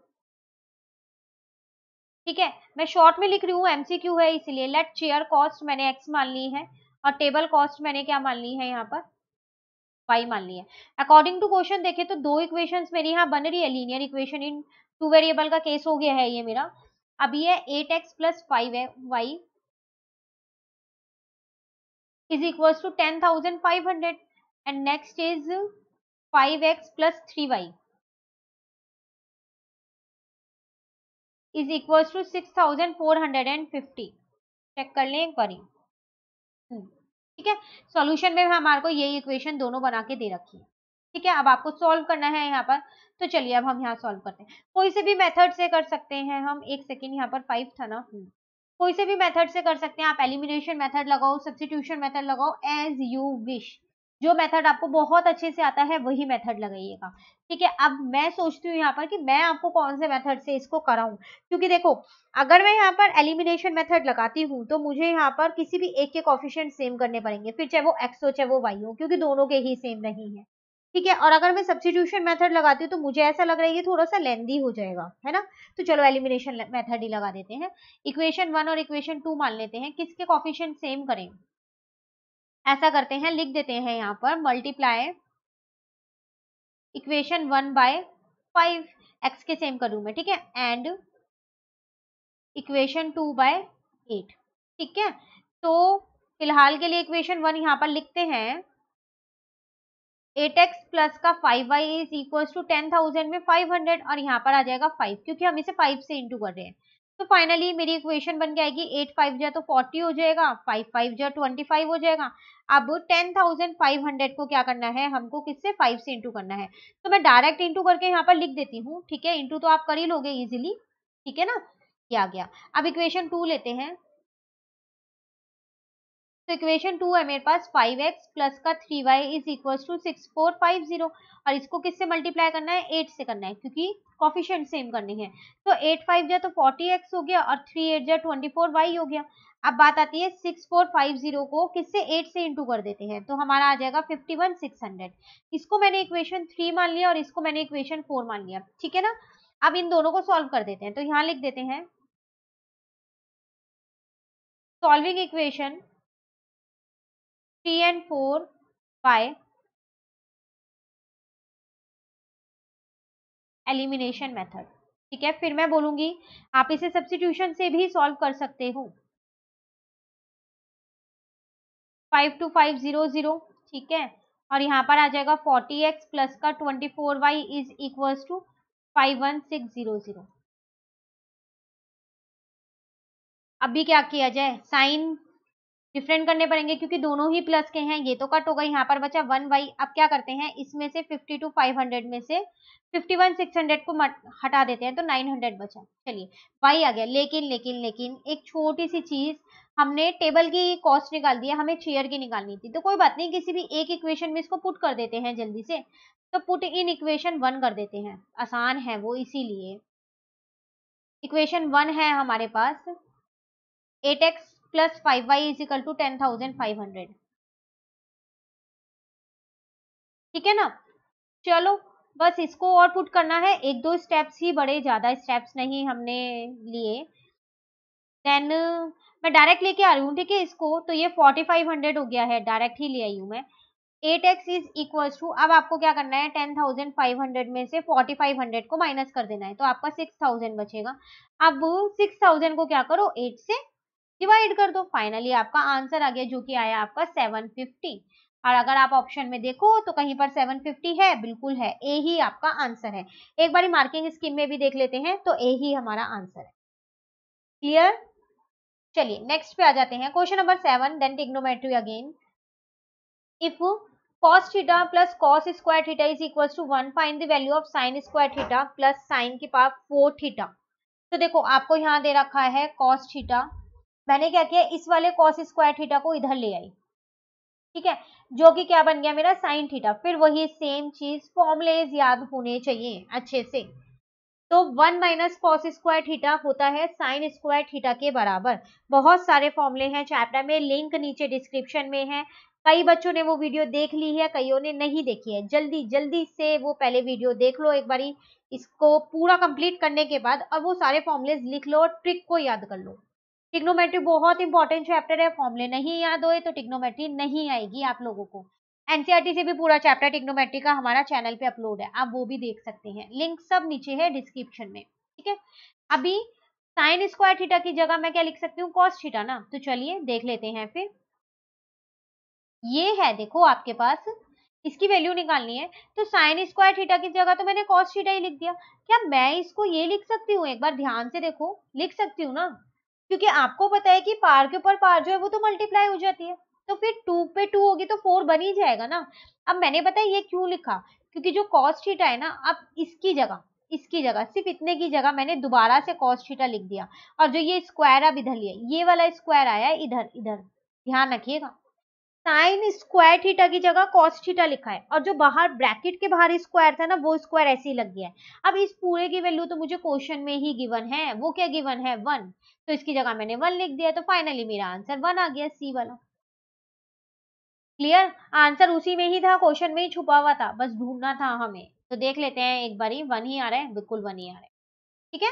ठीक है। मैं शॉर्ट में लिख रही हूँ, एमसीक्यू है इसलिए। लेट चेयर कॉस्ट मैंने एक्स मान ली है और टेबल कॉस्ट मैंने क्या मान ली है यहाँ पर, वाई मान ली है। अकॉर्डिंग टू क्वेश्चन देखे तो दो इक्वेशंस मेरी यहाँ बन रही है, linear equation in two variable का केस हो गया है ये मेरा। अब ये 8x + 5 है Y is equals to 10,500 and next is 5x plus 3y is equals to 6,450। Check कर लें एक बारी। ठीक है, सॉल्यूशन में हमारे को यही इक्वेशन दोनों बना के दे रखी है। ठीक है, अब आपको सॉल्व करना है यहाँ पर। तो चलिए अब हम यहाँ सॉल्व करते हैं। कोई से भी मेथड से कर सकते हैं हम। एक सेकेंड, यहाँ पर 5 था ना। कोई से भी मेथड से कर सकते हैं आप। एलिमिनेशन मेथड लगाओ, सब्स्टिट्यूशन मेथड लगाओ, एज यू विश। जो मेथड आपको बहुत अच्छे से आता है वही मेथड लगाइएगा। ठीक है, अब मैं सोचती हूँ यहाँ पर कि मैं आपको कौन से मेथड से इसको कराऊं, क्योंकि देखो अगर मैं यहाँ पर एलिमिनेशन मेथड लगाती हूँ तो मुझे यहाँ पर किसी भी एक के कोफिशिएंट सेम करने पड़ेंगे, फिर चाहे वो एक्स हो चाहे वो वाई हो, क्योंकि दोनों के ही सेम नहीं है। ठीक है, और अगर मैं सब्स्टिट्यूशन मेथड लगाती हूँ तो मुझे ऐसा लग रहा है ये थोड़ा सा लेंदी हो जाएगा, है ना। तो चलो एलिमिनेशन मेथड ही लगा देते हैं। इक्वेशन 1 और इक्वेशन 2 मान लेते हैं, किसके कोफिशिएंट सेम करें। ऐसा करते हैं, लिख देते हैं यहाँ पर मल्टीप्लाई इक्वेशन 1 बाय 5, एक्स के सेम करूँ मैं, ठीक है, एंड इक्वेशन 2 बाय 8। ठीक है, तो फिलहाल के लिए इक्वेशन 1 यहाँ पर लिखते हैं, 8x प्लस का 5y इज इक्वल टू 10,000 में 500 और यहाँ पर आ जाएगा 5, क्योंकि हम इसे 5 से इंटू कर रहे हैं। तो फाइनली मेरी इक्वेशन बन के आएगी 8 5 जा तो 40 हो जाएगा, 5 5 जा 25 हो जाएगा। अब 10,500 को क्या करना है, हमको किससे 5 से इंटू करना है। तो मैं डायरेक्ट इंटू करके यहाँ पर लिख देती हूँ। ठीक है, इंटू तो आप कर ही लोगे इजिली, ठीक है ना, ये आ गया। अब इक्वेशन 2 लेते हैं। तो इक्वेशन 2 है मेरे पास, 5x प्लस का 3y इज इक्वल टू 6,450 और इसको किससे मल्टीप्लाई करना है, 8 से करना है, क्योंकि कोफिशिएंट सेम करनी है। तो 8 5 जा तो 40x हो गया और 3 8 जा 24y हो गया। अब बात आती है 6,450 को किससे 8 से इंटू कर देते हैं, तो हमारा आ जाएगा 51,600। इसको मैंने इक्वेशन 3 मान लिया और इसको मैंने इक्वेशन 4 मान लिया, ठीक है ना। अब इन दोनों को सॉल्व कर देते हैं, तो यहाँ लिख देते हैं solving equation 3 and 4 by elimination method. ठीक है, फिर मैं बोलूंगी आप इसे सब्स्टिट्यूशन से भी सॉल्व कर सकते हो। 5 2 5 0 0, ठीक है, और यहाँ पर आ जाएगा 40x प्लस का 24y इज इक्वल्स टू 51,600। अभी क्या किया जाए, साइन डिफरेंट करने पड़ेंगे क्योंकि दोनों ही प्लस के हैं। ये तो कट होगा, यहाँ पर बचा 1y। अब क्या करते हैं, इसमें से 52,500 में से 51,600 को हटा देते हैं तो 900 बचा। चलिए y आ गया। लेकिन लेकिन लेकिन एक छोटी सी चीज, हमने टेबल की कॉस्ट निकाल दी है, हमें चेयर की निकालनी थी। तो कोई बात नहीं, किसी भी एक इक्वेशन में इसको पुट कर देते हैं जल्दी से। तो पुट इन इक्वेशन 1 कर देते हैं, आसान है वो, इसीलिए इक्वेशन 1 है हमारे पास 8x plus 5y is equal to 10,500। ठीक है ना। चलो बस इसको और पुट करना है, एक दो स्टेप्स ही, बड़े ज्यादा स्टेप्स नहीं हमने लिए। देन मैं डायरेक्ट लेके आ रही हूँ, ठीक है इसको, तो ये 4500 हो गया है, डायरेक्ट ही ले आई हूँ मैं। 8x इज इक्वल टू, अब आपको क्या करना है, 10,500 में से 4500 को माइनस कर देना है, तो आपका 6000 बचेगा। अब 6000 को क्या करो, 8 से डिवाइड कर दो, फाइनली आपका आंसर आ गया, जो कि आया आपका 750। और अगर आप ऑप्शन में देखो तो कहीं पर 750 है, बिल्कुल है, ए ही आपका आंसर है। एक बारी मार्किंग स्कीम में भी देख लेते हैं, तो ए ही हमारा आंसर है। क्लियर। चलिए नेक्स्ट पे आ जाते हैं, question number 7, then trigonometry again. If cos theta plus cos square theta is equal to 1, find the value of sin square theta plus sin की पावर 4 थीटा। तो देखो आपको यहाँ दे रखा है cos थीटा, मैंने क्या किया, इस वाले cos स्क्वायर थीटा को इधर ले आई, ठीक है, जो कि क्या बन गया मेरा sin थीटा। फिर वही सेम चीज, फॉर्मूलेज याद होने चाहिए अच्छे से। तो 1 माइनस कॉस स्क्वायर थीटा होता है साइन स्क्वायर थीटा के बराबर। बहुत सारे फॉर्मूले हैं चैप्टर में, लिंक नीचे डिस्क्रिप्शन में है। कई बच्चों ने वो वीडियो देख ली है, कईयों ने नहीं देखी है, जल्दी जल्दी से वो पहले वीडियो देख लो एक बारी, इसको पूरा कंप्लीट करने के बाद, और वो सारे फॉर्मूलेज लिख लो और ट्रिक को याद कर लो। ट्रिग्नोमेट्री बहुत इंपॉर्टेंट चैप्टर है, फॉर्मूले नहीं याद होए तो ट्रिग्नोमेट्री नहीं आएगी आप लोगों को। एनसीईआरटी से भी पूरा चैप्टर ट्रिग्नोमेट्री का हमारा चैनल पे अपलोड है, आप वो भी देख सकते हैं, लिंक सब नीचे है डिस्क्रिप्शन में। ठीक है, अभी साइन स्क्वायर थीटा की जगह मैं क्या लिख सकती हूँ, कॉस थीटा ना, तो चलिए देख लेते हैं। फिर ये है, देखो आपके पास इसकी वैल्यू निकालनी है, तो साइन स्क्वायर थीटा की जगह तो मैंने कॉस थीटा ही लिख दिया। क्या मैं इसको ये लिख सकती हूँ, एक बार ध्यान से देखो, लिख सकती हूँ ना, क्योंकि आपको पता है कि पार के ऊपर पार जो है वो तो मल्टीप्लाई हो जाती है, तो फिर 2 पे 2 होगी तो 4 बन ही जाएगा ना। अब मैंने पता है ये क्यों लिखा, क्योंकि जो cos थीटा है ना, अब इसकी जगह सिर्फ इतने की जगह मैंने दोबारा से cos थीटा लिख दिया, और जो ये स्क्वायर अब इधर लिया, ये वाला स्क्वायर आया इधर इधर, ध्यान रखिएगा। साइन स्क्वायर थीटा की जगह cos थीटा लिखा है, और जो बाहर ब्रैकेट के बाहर स्क्वायर था ना, वो स्क्वायर ऐसे ही लग गया है। अब इस पूरे की वैल्यू तो मुझे क्वेश्चन में ही गिवन है, वो क्या गिवन है, 1, तो इसकी जगह मैंने 1 लिख दिया, तो फाइनली मेरा आंसर 1 आ गया, सी वाला। क्लियर, आंसर उसी में ही था, क्वेश्चन में ही छुपा हुआ था, बस ढूंढना था हमें। तो देख लेते हैं एक बारी, 1 ही आ रहा है, बिल्कुल 1 ही आ रहा है। ठीक है,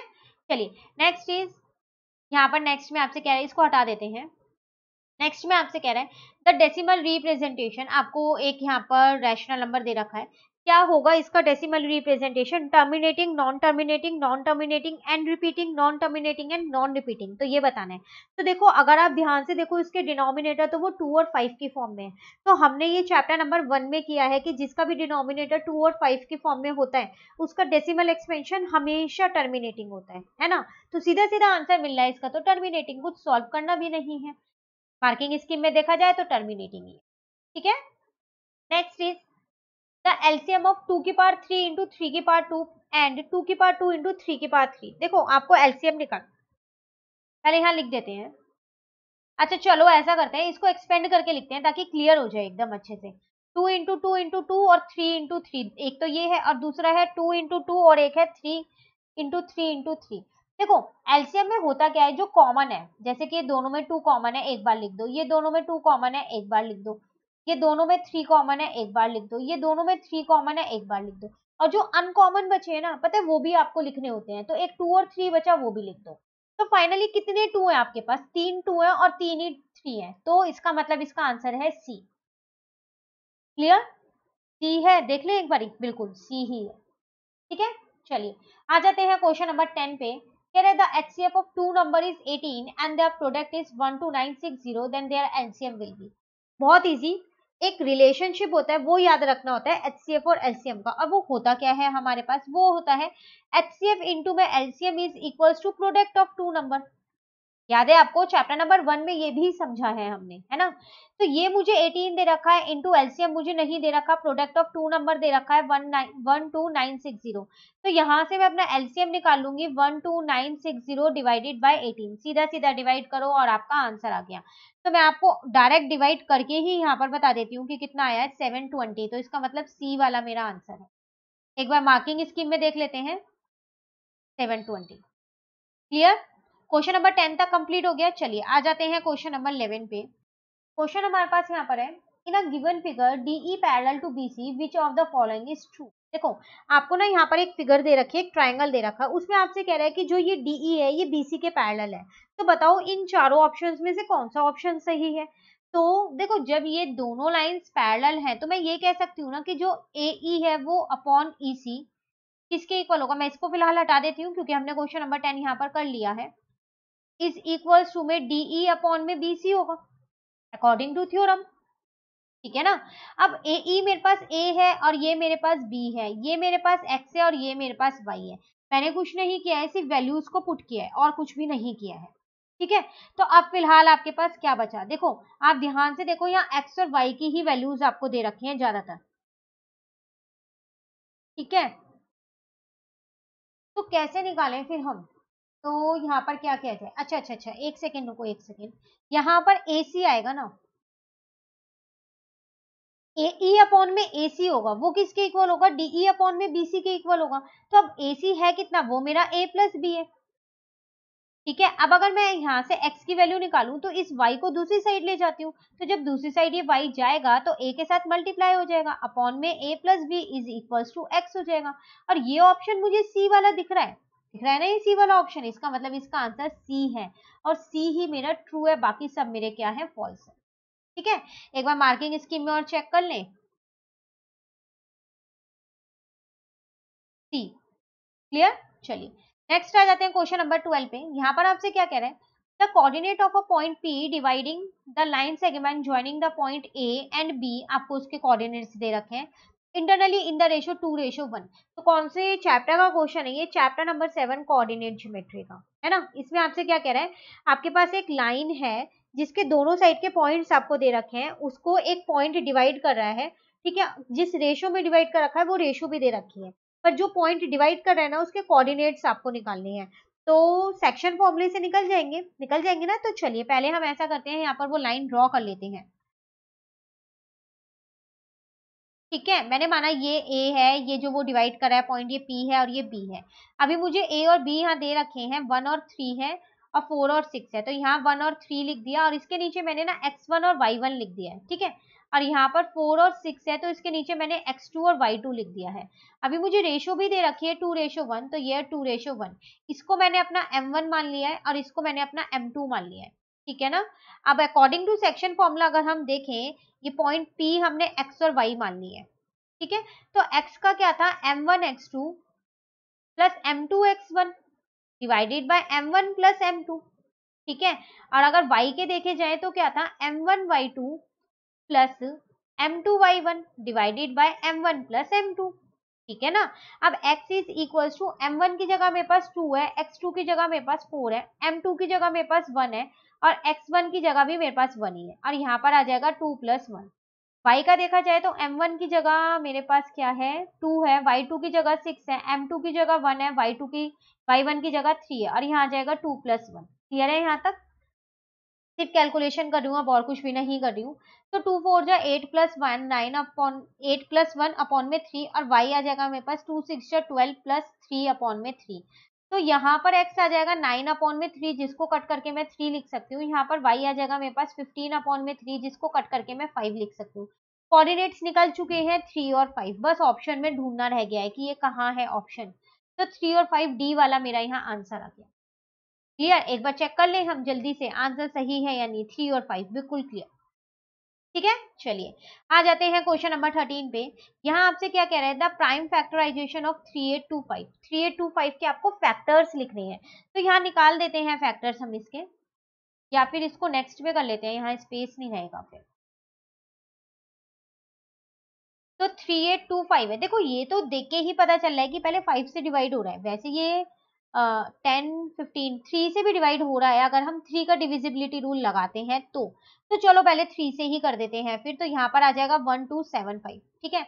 चलिए नेक्स्ट इज, यहाँ पर नेक्स्ट में आपसे कह रहा है, इसको हटा देते हैं। नेक्स्ट में आपसे कह रहा है द डेसिमल रिप्रेजेंटेशन, आपको एक यहाँ पर रैशनल नंबर दे रखा है, क्या होगा इसका decimal representation, terminating, non terminating and repeating, non terminating and non repeating, तो ये बताना है। तो देखो अगर आप ध्यान से देखो, इसके डिनोमिनेटर तो वो 2 और 5 की फॉर्म में है, तो हमने ये चैप्टर नंबर 1 में किया है कि जिसका भी डिनोमिनेटर 2 और 5 की फॉर्म में होता है, उसका डेसिमल एक्सपेंशन हमेशा टर्मिनेटिंग होता है ना। तो सीधा सीधा आंसर मिल रहा है इसका, तो टर्मिनेटिंग, कुछ सॉल्व करना भी नहीं है, मार्किंग स्कीम में देखा जाए तो टर्मिनेटिंग ही है। ठीक है, next is the LCM of 2 की पावर 3 इंटू 3 की पावर 2 एंड 2 की पावर 2 इंटू 3 की पावर 3। देखो आपको एलसीएम निकाल, पहले यहाँ लिख देते हैं। अच्छा चलो ऐसा करते हैं, इसको एक्सपेंड करके लिखते हैं ताकि क्लियर हो जाए एकदम अच्छे से। 2 इंटू 2 इंटू 2 और 3 इंटू 3, एक तो ये है और दूसरा है 2 इंटू 2 और एक है 3 इंटू 3 इंटू 3। देखो एलसीएम में होता क्या है, जो कॉमन है, जैसे कि ये दोनों में 2 कॉमन है, एक बार लिख दो, ये दोनों में 2 कॉमन है, एक बार लिख दो, ये दोनों में 3 कॉमन है, एक बार लिख दो, ये दोनों में 3 कॉमन है, एक बार लिख दो, और जो अनकॉमन बचे हैं ना, पता है वो भी आपको लिखने होते हैं, तो एक 2 और 3 बचा, वो भी लिख दो। तो फाइनली कितने 2 है आपके पास, 3 2 है और 3 ही 3 है, तो इसका मतलब इसका आंसर है सी। क्लियर, सी है, देख ले एक बारी, बिल्कुल सी ही है। ठीक है, चलिए आ जाते हैं क्वेश्चन नंबर 10 पे। कह रहे the HCF of two number is 18 and their product is 12960, then their LCM will be. बहुत इजी, एक रिलेशनशिप होता है, वो याद रखना होता है एचसीएफ और एलसीएम का। अब वो होता क्या है हमारे पास, वो होता है एचसीएफ इंटू में LCM is equals to product of two number. याद है आपको, चैप्टर नंबर 1 में ये भी समझा है हमने, है ना। तो ये मुझे 18 दे रखा है, इंटू एलसीएम मुझे नहीं दे रखा, प्रोडक्ट ऑफ टू नंबर दे रखा है 12960। तो यहाँ से मैं अपना एलसीएम निकाल लूंगी, 12960 डिवाइडेड बाय 18, सीधा सीधा डिवाइड करो और आपका आंसर आ गया। तो मैं आपको डायरेक्ट डिवाइड करके ही यहाँ पर बता देती हूँ कि कितना आया है, 720, तो इसका मतलब सी वाला मेरा आंसर है। एक बार मार्किंग स्कीम में देख लेते हैं, 720। क्लियर, क्वेश्चन नंबर 10 तक कंप्लीट हो गया। चलिए आ जाते हैं क्वेश्चन नंबर 11 पे। क्वेश्चन हमारे पास यहाँ पर है, in a given figure DE parallel to BC which of the following is true. देखो आपको ना यहाँ पर एक फिगर दे रखी है, एक ट्राइंगल दे रखा है, उसमें आपसे कह रहा है कि जो ये DE है ये BC के पैरेलल है। तो बताओ इन चारों ऑप्शंस में से कौन सा ऑप्शन सही है। तो देखो जब ये दोनों लाइंस पैरेलल हैं तो मैं ये कह सकती हूँ ना कि जो AE है वो अपॉन EC किसके इक्वल होगा। मैं इसको फिलहाल हटा देती हूँ क्योंकि हमने क्वेश्चन नंबर 10 यहाँ पर कर लिया है। इज इक्वल्स टू में DE अपॉन में BC होगा अकॉर्डिंग टू थ्योरम, ठीक है ना। अब AE मेरे पास A है और ये मेरे पास B है, ये मेरे पास X है और ये मेरे पास Y है। मैंने कुछ नहीं किया है, सिर्फ वैल्यूज को पुट किया है और कुछ भी नहीं किया है, ठीक है। तो अब फिलहाल आपके पास क्या बचा, देखो आप ध्यान से देखो, यहाँ X और Y की ही वैल्यूज आपको दे रखी हैं ज्यादातर, ठीक है। तो कैसे निकालें फिर हम, तो यहाँ पर क्या किया जाए। अच्छा अच्छा अच्छा, एक सेकेंड रुको, एक सेकेंड। यहाँ पर AC आएगा ना, AE अपॉन में AC होगा, वो किसके इक्वल होगा, DE अपॉन में BC के इक्वल होगा। तो अब AC है कितना, वो मेरा A प्लस B है, ठीक है। अब अगर मैं यहाँ से X की वैल्यू निकालूं तो इस Y को दूसरी साइड ले जाती हूँ, तो जब दूसरी साइड ये Y जाएगा तो A के साथ मल्टीप्लाई हो जाएगा, अपॉन में A plus B is equal to X हो जाएगा। और ये ऑप्शन मुझे C वाला दिख रहा है, दिख रहा है ना ये C वाला ऑप्शन, इसका मतलब इसका आंसर C है और C ही मेरा ट्रू है, बाकी सब मेरे क्या है, फॉल्स है, ठीक है। एक बार मार्किंग स्कीम में और चेक कर लें, C क्लियर। चलिए नेक्स्ट आ जाते हैं क्वेश्चन नंबर 12 पे। यहाँ पर आपसे क्या कह रहे हैं, the coordinate of a point P dividing the line segment joining the point A and B, आपको उसके कोऑर्डिनेट्स दे रखे हैं इंटरनली इन द रेशो 2:1। तो कौन से चैप्टर का क्वेश्चन है ये, चैप्टर नंबर 7 कोऑर्डिनेट ज्योमेट्री का, है ना। इसमें आपसे क्या कह रहा है, आपके पास एक लाइन है जिसके दोनों साइड के पॉइंट्स आपको दे रखे हैं, उसको एक पॉइंट डिवाइड कर रहा है, ठीक है। जिस रेशो में डिवाइड कर रखा है वो रेशो भी दे रखी है, पर जो पॉइंट डिवाइड कर रहे हैं ना उसके कोऑर्डिनेट्स आपको निकालने हैं। तो सेक्शन फॉर्मूले से निकल जाएंगे ना। तो चलिए पहले हम ऐसा करते हैं, यहाँ पर वो लाइन ड्रॉ कर लेते हैं, ठीक है। मैंने माना ये A है, ये जो वो डिवाइड कर रहा है पॉइंट, ये P है और ये B है। अभी मुझे A और B यहाँ दे रखे हैं, 1 और 3 है और 4 और 6 है, तो यहाँ 1 और 3 लिख दिया और इसके नीचे मैंने ना X1 और Y1 लिख दिया है, ठीक है। और यहाँ पर 4 और 6 है तो इसके नीचे मैंने X2 और Y2 लिख दिया है। अभी मुझे रेशो भी दे रखी है 2:1, तो ये 2:1, इसको मैंने अपना M1 मान लिया है और इसको मैंने अपना M2 मान लिया है, ठीक है ना। अब अकॉर्डिंग टू सेक्शन फॉर्मूला अगर हम देखें, ये पॉइंट P हमने X और Y मान ली है, ठीक है। तो X का क्या था, M1 X2 plus M2 X1 divided by M1 plus M2, ठीक है। और अगर Y के देखे जाए तो क्या था, M1 Y2 plus M2 Y1 divided by M1 plus M2, ठीक है ना। अब x is equal to M1 की जगह मेरे पास 2 है, X2 की जगह मेरे पास 4 है, M2 की जगह मेरे पास 1 है और X1 की जगह भी मेरे पास 1 ही है, और यहाँ पर आ जाएगा 2 प्लस 1। Y का देखा जाए तो M1 की जगह मेरे पास क्या है, 2 है, Y2 की जगह 6 है, M2 की जगह 1 है, Y1 की जगह 3 है और यहाँ आ जाएगा 2 प्लस 1। क्लियर है यहाँ तक, सिर्फ कैलकुलेशन कर रही हूँ, अब और कुछ भी नहीं कर रही हूँ। तो 2 4 जा 8 प्लस 1 9 अपॉन 8 प्लस 1 अपॉन में 3 और y आ जाएगा मेरे पास 2 6 जा 12 प्लस 3 अपॉन में 3। तो यहाँ पर x आ जाएगा 9 अपॉन में 3 जिसको कट करके मैं 3 लिख सकती हूँ। यहाँ पर y आ जाएगा मेरे पास 15 अपॉन में 3 जिसको कट करके मैं 5 लिख सकती हूँ। कोऑर्डिनेट्स निकल चुके हैं 3 और 5, बस ऑप्शन में ढूंढना रह गया है कि ये कहाँ है ऑप्शन। तो 3 और 5 डी वाला मेरा यहाँ आंसर आ गया। क्लियर, एक बार चेक कर लें हम जल्दी से आंसर सही है या नहीं, 3 और 5 बिल्कुल क्लियर, ठीक है। चलिए आ जाते हैं क्वेश्चन नंबर 13 पे। यहाँ आपसे क्या कह रहा है, द प्राइम फैक्टराइजेशन ऑफ 3825 के आपको फैक्टर्स लिखने हैं। तो यहाँ निकाल देते हैं फैक्टर्स हम इसके, या फिर इसको नेक्स्ट पे कर लेते हैं, यहाँ स्पेस नहीं रहेगा फिर। तो 3825 है, देखो ये तो देख के ही पता चल रहा है कि पहले 5 से डिवाइड हो रहा है, वैसे ये 10 15 3 से भी डिवाइड हो रहा है अगर हम 3 का डिविजिबिलिटी रूल लगाते हैं तो चलो पहले 3 से ही कर देते हैं फिर। तो यहाँ पर आ जाएगा 1275, ठीक है।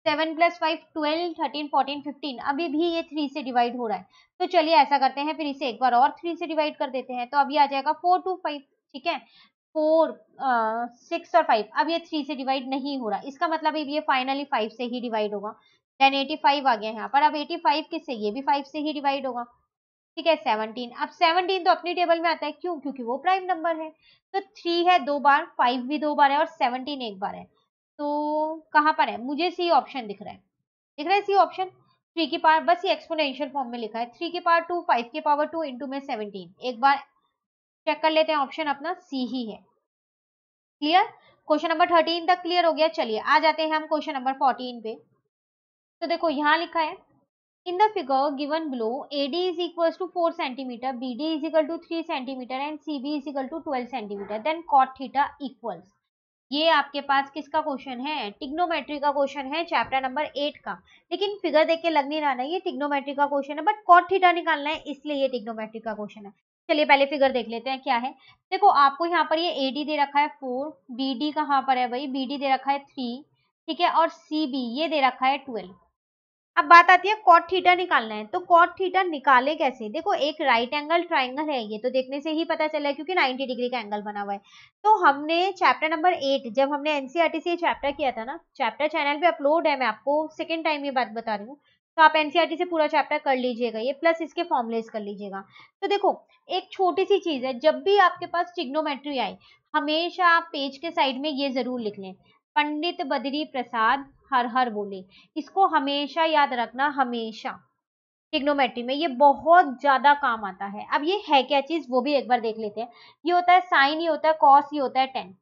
7 प्लस 5 12 13 14 15, अभी भी ये 3 से डिवाइड हो रहा है। तो चलिए ऐसा करते हैं, फिर इसे एक बार और 3 से डिवाइड कर देते हैं, तो अभी आ जाएगा 425, ठीक है। 4 6 और 5, अब ये 3 से डिवाइड नहीं हो रहा, इसका मतलब ये फाइनली 5 से ही डिवाइड होगा। देन 85 आ गया यहाँ पर, अब 85 किससे, ये भी 5 से ही डिवाइड होगा। ठीक है 17। अब 17 तो अपनी टेबल में आता है, क्यों? क्योंकि वो प्राइम नंबर है। तो 3 है 2 बार, 5 भी 2 बार है और 17 एक बार है। तो कहाँ पर है? मुझे सी ऑप्शन दिख रहा है, दिख रहा है सी ऑप्शन। 3 की पावर, बस ये एक्सपोनेंशियल फॉर्म में लिखा है, 3 की पावर 2, 5 की पावर 2 इंटू में 17। एक बार चेक कर लेते हैं, ऑप्शन अपना सी ही है। क्लियर? क्वेश्चन नंबर 13 तक क्लियर हो गया। चलिए आ जाते हैं हम क्वेश्चन नंबर 14 पे। तो देखो यहाँ लिखा है, in the figure given below, AD is equals to 4 centimeter, BD is equal to 3 centimeter and CB is equal to 12 centimeter. Then cot theta equals. ये आपके पास किसका क्वेश्चन है? टिग्नोमेट्री का क्वेश्चन है, चैप्टर नंबर 8 का। लेकिन फिगर देख के लग नहीं रहा ना ये टिग्नोमेट्री का क्वेश्चन है, बट कॉट थीटा निकालना है, इसलिए ये टिग्नोमेट्री का क्वेश्चन है। चलिए पहले फिगर देख लेते हैं क्या है। देखो आपको यहाँ पर ये एडी दे रखा है 4, बीडी कहाँ पर है भाई? बीडी दे रखा है 3, ठीक है, और सीबी ये दे रखा है 12। अब बात आती है कॉट थीटा निकालना है, तो कॉट थीटा निकाले कैसे? देखो एक राइट एंगल ट्राइंगल है, ये तो देखने से ही पता चला है क्योंकि 90 डिग्री का एंगल बना हुआ है। तो हमने चैप्टर नंबर 8 जब हमने एनसीईआरटी से चैप्टर किया था ना, चैप्टर चैनल पे अपलोड है, मैं आपको सेकंड टाइम ये बात बता रही हूँ, तो आप एनसीईआरटी से पूरा चैप्टर कर लीजिएगा ये, प्लस इसके फॉर्मुलेस कर लीजिएगा। तो देखो एक छोटी सी चीज है, जब भी आपके पास ट्रिग्नोमेट्री आए हमेशा आप पेज के साइड में ये जरूर लिख लें, पंडित बद्री प्रसाद हर हर बोले। इसको हमेशा याद रखना, हमेशा ट्रिग्नोमेट्री में ये बहुत ज्यादा काम आता है। अब ये है क्या चीज वो भी एक बार देख लेते हैं। ये होता है साइन, ये होता है कॉस, ये होता है टेन।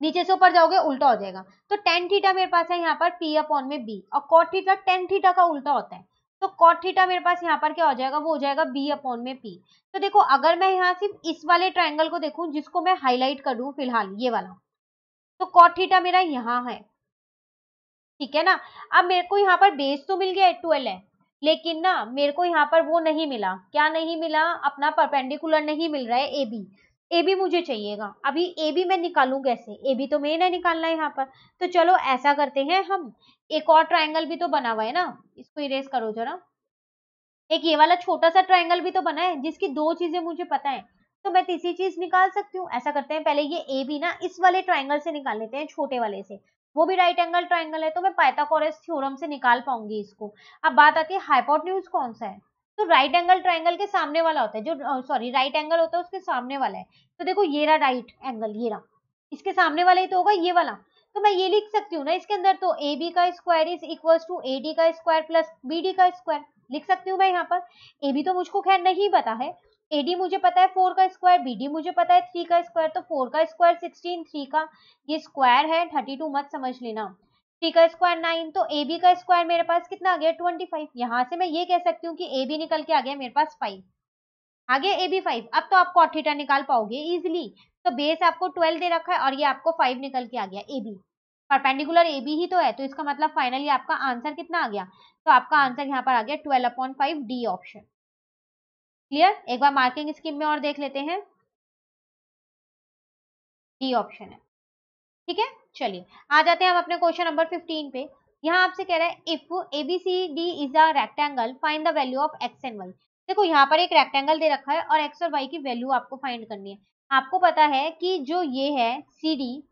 नीचे से ऊपर जाओगे उल्टा हो जाएगा। तो टेन थीटा मेरे पास है यहाँ पर पी अपॉन में बी, और कॉट थीटा टेन थीटा का उल्टा होता है। तो कॉट थीटा मेरे पास यहाँ पर क्या हो जाएगा? वो हो जाएगा बी अपॉन में पी। तो देखो अगर मैं यहाँ सिर्फ इस वाले ट्राइंगल को देखूं जिसको मैं हाईलाइट कर दूं फिलहाल ये वाला, तो कॉट थीटा मेरा यहाँ है, ठीक है ना। अब मेरे को यहाँ पर बेस तो मिल गया 12 है, लेकिन ना मेरे को यहाँ पर वो नहीं मिला। क्या नहीं मिला? अपना परपेंडिकुलर नहीं मिल रहा है एबी। एबी मुझे चाहिएगा। अभी एबी मैं निकालूं कैसे? एबी तो मेन है निकालना है यहाँ पर। तो चलो ऐसा करते हैं हम, एक और ट्राइंगल भी तो बना हुआ है ना, इसको इरेज करो जरा। एक ये वाला छोटा सा ट्राइंगल भी तो बना है जिसकी दो चीजें मुझे पता है, तो मैं तीसरी चीज निकाल सकती हूँ। ऐसा करते हैं, पहले ये ए बी ना इस वाले ट्राइंगल से निकाल लेते हैं, छोटे वाले से। वो भी राइट एंगल ट्राइंगल है, तो मैं पाइथागोरस थ्योरम से निकाल पाऊंगी इसको। अब बात आती है हाइपोटेन्यूज कौन सा है? तो राइट एंगल ट्राइंगल के सामने वाला होता है, जो सॉरी राइट एंगल होता है उसके सामने वाला है। तो देखो ये रहा राइट एंगल, ये रहा, इसके सामने वाला ही तो होगा ये वाला। तो मैं ये लिख सकती हूँ ना इसके अंदर, तो ए बी का square is equal to A D का स्क्वायर प्लस बी डी का स्क्वायर लिख सकती हूँ मैं यहाँ पर। ए बी तो मुझको खैर नहीं पता है, एडी मुझे पता है 4 का स्क्वायर, बीडी मुझे पता है 3 का स्क्वायर। तो 4 का स्क्वायर 16, 3 का ये स्क्वायर है 32 मत समझ लेना, 3 का स्क्वायर 9। तो ए बी का स्क्वायर मेरे पास कितना आ गया? 25। यहाँ से मैं ये कह सकती हूँ कि ए बी निकल के आ गया मेरे पास 5, आ गया ए बी 5। अब तो आप कॉट थीटा निकाल पाओगे इजिली। तो बेस आपको 12 दे रखा है और ये आपको 5 निकल के आ गया A B. Perpendicular A B ही तो है, तो इसका मतलब फाइनली आपका आंसर कितना आ गया? तो आपका आंसर यहाँ पर आ गया 12/5 डी ऑप्शन। क्लियर? एक बार मार्किंग स्कीम में और देख लेते हैं, डी ऑप्शन है, ठीक है। चलिए आ जाते हैं हम अपने क्वेश्चन नंबर 15 पे। यहाँ आपसे कह रहा है if ABCD is a rectangle find the value of x and y. देखो यहाँ पर एक रेक्टेंगल दे रखा है और एक्स और वाई की वैल्यू आपको फाइंड करनी है। आपको पता है कि जो ये है सी डी,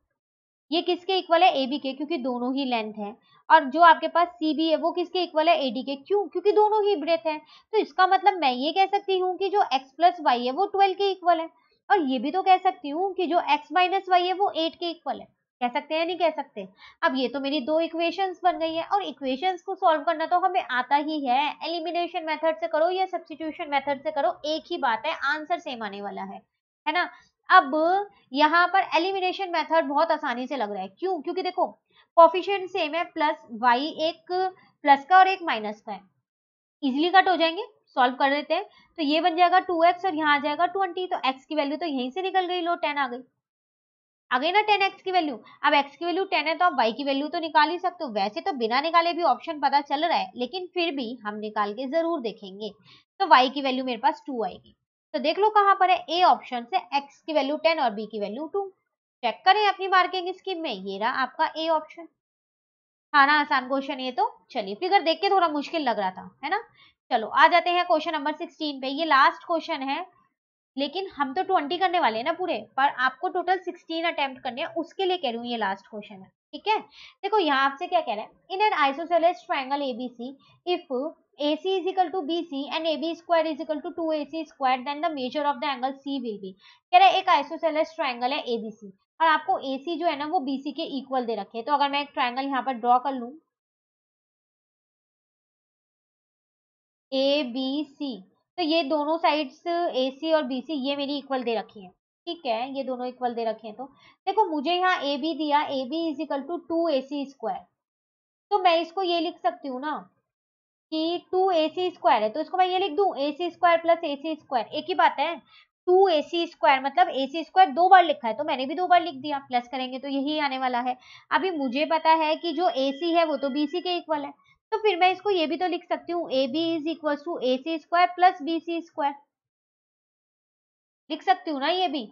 ये किसके इक्वल है? ए बी के, क्योंकि दोनों ही लेंथ है। और जो आपके पास सी बी है वो किसके इक्वल है? ए डी के, क्यों? क्योंकि दोनों ही ब्रेथ है। तो इसका मतलब मैं ये कह सकती हूँ कि जो x प्लस वाई है वो 12 के इक्वल है, और ये भी तो कह सकती हूँ कि जो x माइनस वाई है वो 8 के इक्वल है। कह सकते हैं नहीं कह सकते? अब ये तो मेरी दो इक्वेशंस बन गई है, और इक्वेशंस को सॉल्व करना तो हमें आता ही है, एलिमिनेशन मेथड से करो या सब्स्टिट्यूशन मेथड से करो, एक ही बात है, आंसर सेम आने वाला है ना। अब यहाँ पर एलिमिनेशन मेथड बहुत आसानी से लग रहा है, क्यों? क्योंकि देखो कोफिशिएंट सेम है, प्लस वाई एक प्लस का और एक माइनस का है, इजिली कट हो जाएंगे, सॉल्व कर देते हैं। तो ये बन जाएगा 2x और यहाँ आ जाएगा 20। तो x की वैल्यू तो यहीं से निकल गई, लो 10 आ गई ना 10x की वैल्यू। अब x की वैल्यू 10 है तो आप y की वैल्यू तो निकाल ही सकते हो। वैसे तो बिना निकाले भी ऑप्शन पता चल रहा है, लेकिन फिर भी हम निकाल के जरूर देखेंगे। तो y की वैल्यू मेरे पास 2 आएगी। तो देख लो कहां पर है, ए ऑप्शन से x की वैल्यू 10 और b की वैल्यू 2। चेक करें अपनी मार्किंग स्कीम में, ये रहा आपका ए ऑप्शन। हाँ ना, आसान क्वेश्चन ये तो। चलिए फिगर देख के थोड़ा मुश्किल लग रहा था, है ना। चलो आ जाते हैं क्वेश्चन नंबर 16 पे। ये लास्ट क्वेश्चन है, लेकिन हम तो 20 करने वाले हैं ना पूरे, पर आपको टोटल 16 अटेम्प्ट करने हैं, उसके लिए कह रही हूँ ये लास्ट क्वेश्चन है, ठीक है। देखो यहाँ आपसे क्या कह रहा है, in an isosceles triangle ABC if AC is equal to BC and AB square is equal to 2AC square, then the measure of the angle C will be। कह रहा है एक आइसोसेलेस ट्रायंगल है ABC और आपको AC जो है ना वो BC के इक्वल दे रखे है। तो अगर मैं एक ट्रायंगल यहाँ पर ड्रॉ कर लूं ABC, तो ये दोनों साइड्स AC और BC ये मेरी इक्वल दे रखी है। ठीक है, ये दोनों इक्वल दे रखे हैं। तो देखो मुझे यहाँ AB दिया, AB is equal to 2AC square, तो मैं इसको ये लिख सकती हूँ ना कि 2AC स्क्वायर है, तो इसको मैं ये लिख दूं AC square plus AC square, एक ही बात है। 2AC स्क्वायर मतलब AC स्क्वायर दो बार लिखा है तो मैंने भी दो बार लिख दिया, प्लस करेंगे तो यही आने वाला है। अभी मुझे पता है कि जो AC है वो तो BC के इक्वल है, तो फिर मैं इसको ये भी तो लिख सकती हूँ AB is equal to AC square plus BC square, लिख सकती हूँ ना ये भी,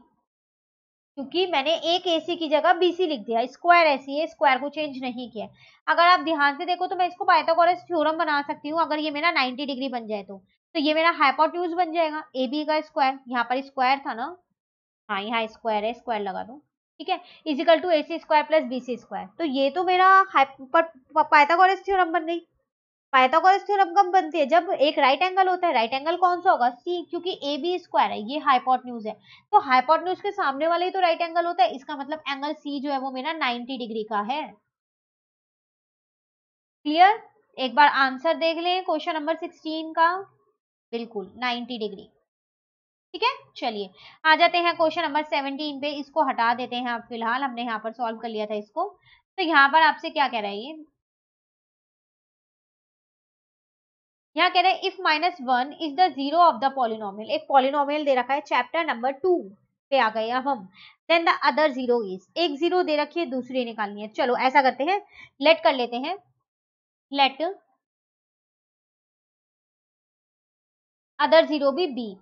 क्योंकि मैंने एक AC की जगह BC लिख दिया, स्क्वायर ऐसी है, स्क्वायर को चेंज नहीं किया। अगर आप ध्यान से देखो तो मैं इसको पाइथागोरस थ्योरम बना सकती हूँ, अगर ये मेरा 90 डिग्री बन जाए तो ये मेरा हाइपोटेन्यूज बन जाएगा AB का स्क्वायर, यहाँ पर स्क्वायर था ना, हाँ यहाँ स्क्वायर है, स्क्वायर लगा दो, ठीक है, is equal to AC square plus BC square. तो ये तो मेरा पाइथागोरस थ्योरम बन गई। पाइथागोरस थ्योरम कब बनती है? जब एक राइट एंगल होता है, राइट एंगल कौन सा होगा? सी, क्योंकि ए बी स्क्वायर है, ये हाइपोटेन्यूज है, तो हाइपोटेन्यूज के सामने वाले ही तो राइट एंगल होता है, इसका मतलब एंगल सी जो है वो मेरा 90 डिग्री का है। क्लियर? एक बार आंसर देख लें क्वेश्चन नंबर 16 का, बिल्कुल 90 डिग्री। ठीक है, चलिए आ जाते हैं क्वेश्चन नंबर 17 पे, इसको हटा देते हैं आप फिलहाल, हमने यहाँ पर सॉल्व कर लिया था इसको। तो यहाँ पर आपसे क्या कह रहा है ये, यहाँ कह रहे हैं if -1 is the zero of the polynomial, एक पॉलिनोमियल दे रखा है चैप्टर नंबर 2 पे आ गए अब हम, then the other zero is, एक जीरो दे रखी है दूसरी निकालनी है। चलो ऐसा करते हैं, लेट कर लेते हैं, लेट अदर जीरो भी बी।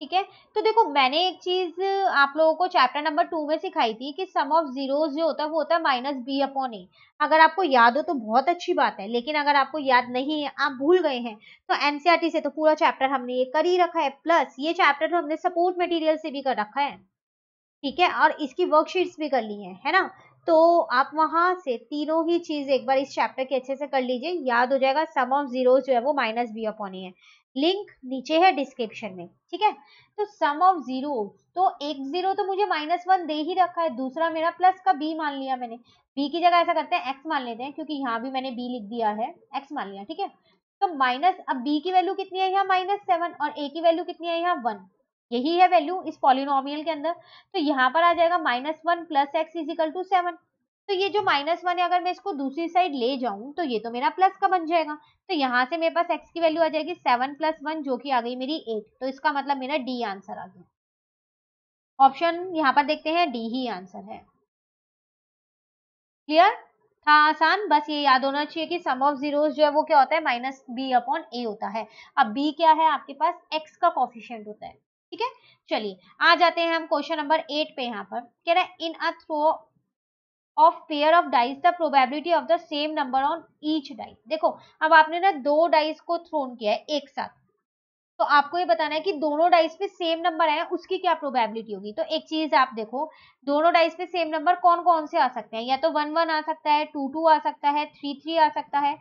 ठीक है, तो देखो मैंने एक चीज आप लोगों को चैप्टर नंबर 2 में सिखाई थी कि सम ऑफ जीरोस जो होता है वो होता है -b/a। अगर आपको याद हो तो बहुत अच्छी बात है, लेकिन अगर आपको याद नहीं है, आप भूल गए हैं, तो एनसीईआरटी से तो पूरा चैप्टर हमने ये कर ही रखा है, प्लस ये चैप्टर तो हमने सपोर्ट मटेरियल से भी कर रखा है। ठीक है, और इसकी वर्कशीट्स भी कर ली है ना, तो आप वहां से तीनों ही चीज एक बार इस चैप्टर के अच्छे से कर लीजिए, याद हो जाएगा। सम ऑफ जीरो जो है वो -b/a है, लिंक नीचे है डिस्क्रिप्शन में। ठीक है, तो सम ऑफ जीरो, तो एक जीरो तो मुझे -1 दे ही रखा है, दूसरा मेरा प्लस का b मान लिया मैंने, b की जगह ऐसा करते हैं x मान लेते हैं, क्योंकि यहाँ भी मैंने b लिख दिया है, x मान लिया। ठीक है, तो माइनस, अब b की वैल्यू कितनी है यहाँ -7 और a की वैल्यू कितनी है यहाँ 1, यही है वैल्यू इस पॉलिनोमियल के अंदर, तो यहाँ पर आ जाएगा -1 प्लस एक्स इजिकल टू 7। तो ये जो -1 है अगर मैं इसको दूसरी साइड ले जाऊं तो ये तो मेरा प्लस का बन जाएगा, तो यहाँ से मेरे पास x की वैल्यू आ जाएगी 7 + 1 जो कि आ गई मेरी 8, तो इसका मतलब मेरा डी आंसर आ गया। ऑप्शन यहाँ पर देखते हैं, डी ही आंसर है। क्लियर था? आसान, बस ये याद होना चाहिए कि सम ऑफ जीरोस जो है वो क्या होता है, -b/a होता है। अब b क्या है आपके पास, x का कोफिशिएंट होता है। ठीक है, चलिए आ जाते हैं हम क्वेश्चन नंबर 8 पे। यहाँ पर कह रहा है in a throw of pair of dice the probability of the same number on each dice. देखो अब आपने ना दो डाइस को थ्रोन किया है एक साथ, तो आपको ये बताना है कि दोनों डाइस पे सेम नंबर आए उसकी क्या प्रोबेबिलिटी होगी। तो एक चीज आप देखो, दोनों डाइस पे सेम नंबर कौन कौन से आ सकते हैं, या तो 1 1 आ सकता है, 2 2 आ सकता है, 3 3 आ सकता है,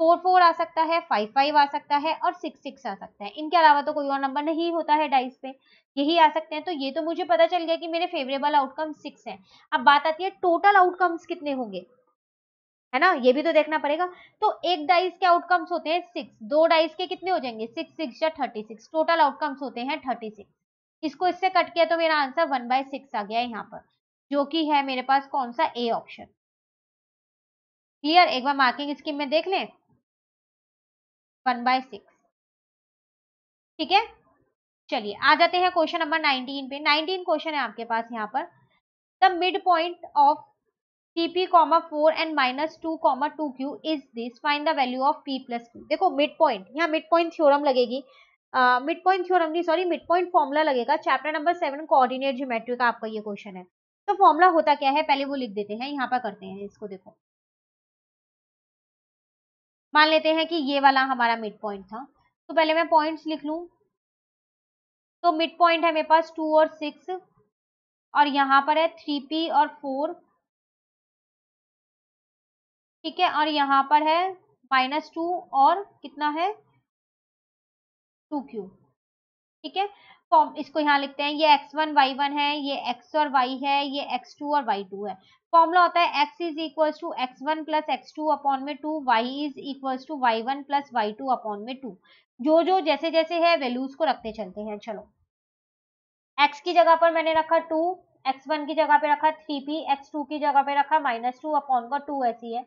4 4 आ सकता है, 5 5 आ सकता है और 6 6 आ सकता है। इनके अलावा तो कोई और नंबर नहीं होता है डाइस पे, यही आ सकते हैं। तो ये तो मुझे पता चल गया कि मेरे फेवरेबल आउटकम 6 है। अब बात आती है टोटल आउटकम्स कितने होंगे, है ना, ये भी तो देखना पड़ेगा। तो एक डाइस के आउटकम्स होते हैं 6, दो डाइस के कितने हो जाएंगे, 6 6 या 36, टोटल आउटकम्स होते हैं 36। इसको इससे कट किया तो मेरा आंसर 1/6 आ गया है यहाँ पर, जो कि है मेरे पास कौन सा, ए ऑप्शन। क्लियर? एक बार मार्किंग स्कीम में देख लें, 1/6। ठीक है, चलिए आ जाते हैं क्वेश्चन नंबर 19 पे। 19 क्वेश्चन है आपके पास यहाँ पर, the mid point of PP, 4 and -2, 2Q is this, find the value of P plus Q। देखो मिड पॉइंट, यहाँ मिड पॉइंट थ्योरम लगेगी, मिड पॉइंट थ्योरम नहीं, सॉरी, मिड पॉइंट फॉर्मूला लगेगा। चैप्टर नंबर 7 कोऑर्डिनेट ज्योमेट्री का आपका ये क्वेश्चन है। तो फॉर्मूला होता क्या है पहले वो लिख देते हैं, यहाँ पर करते हैं इसको। देखो मान लेते हैं कि ये वाला हमारा मिड पॉइंट था, तो पहले मैं पॉइंट्स लिख लूं। तो मिड पॉइंट है मेरे पास 2 और 6, और यहाँ पर है 3P और 4। ठीक है, और यहाँ पर है -2 और कितना है 2q। ठीक है, फॉर्म इसको यहाँ लिखते हैं, ये x1 y1 है, ये x और y है, ये x2 और y2 है। फॉर्मूला होता है x is equal to x1 plus x2 upon में 2, y is equal to y1 plus y2 upon में 2। जो जो जैसे जैसे है वैल्यूज को रखते चलते हैं। चलो, x की जगह पर मैंने रखा 2, x1 की जगह पे रखा 3p, x2 की जगह पे रखा -2 अपॉन का 2 ऐसी है,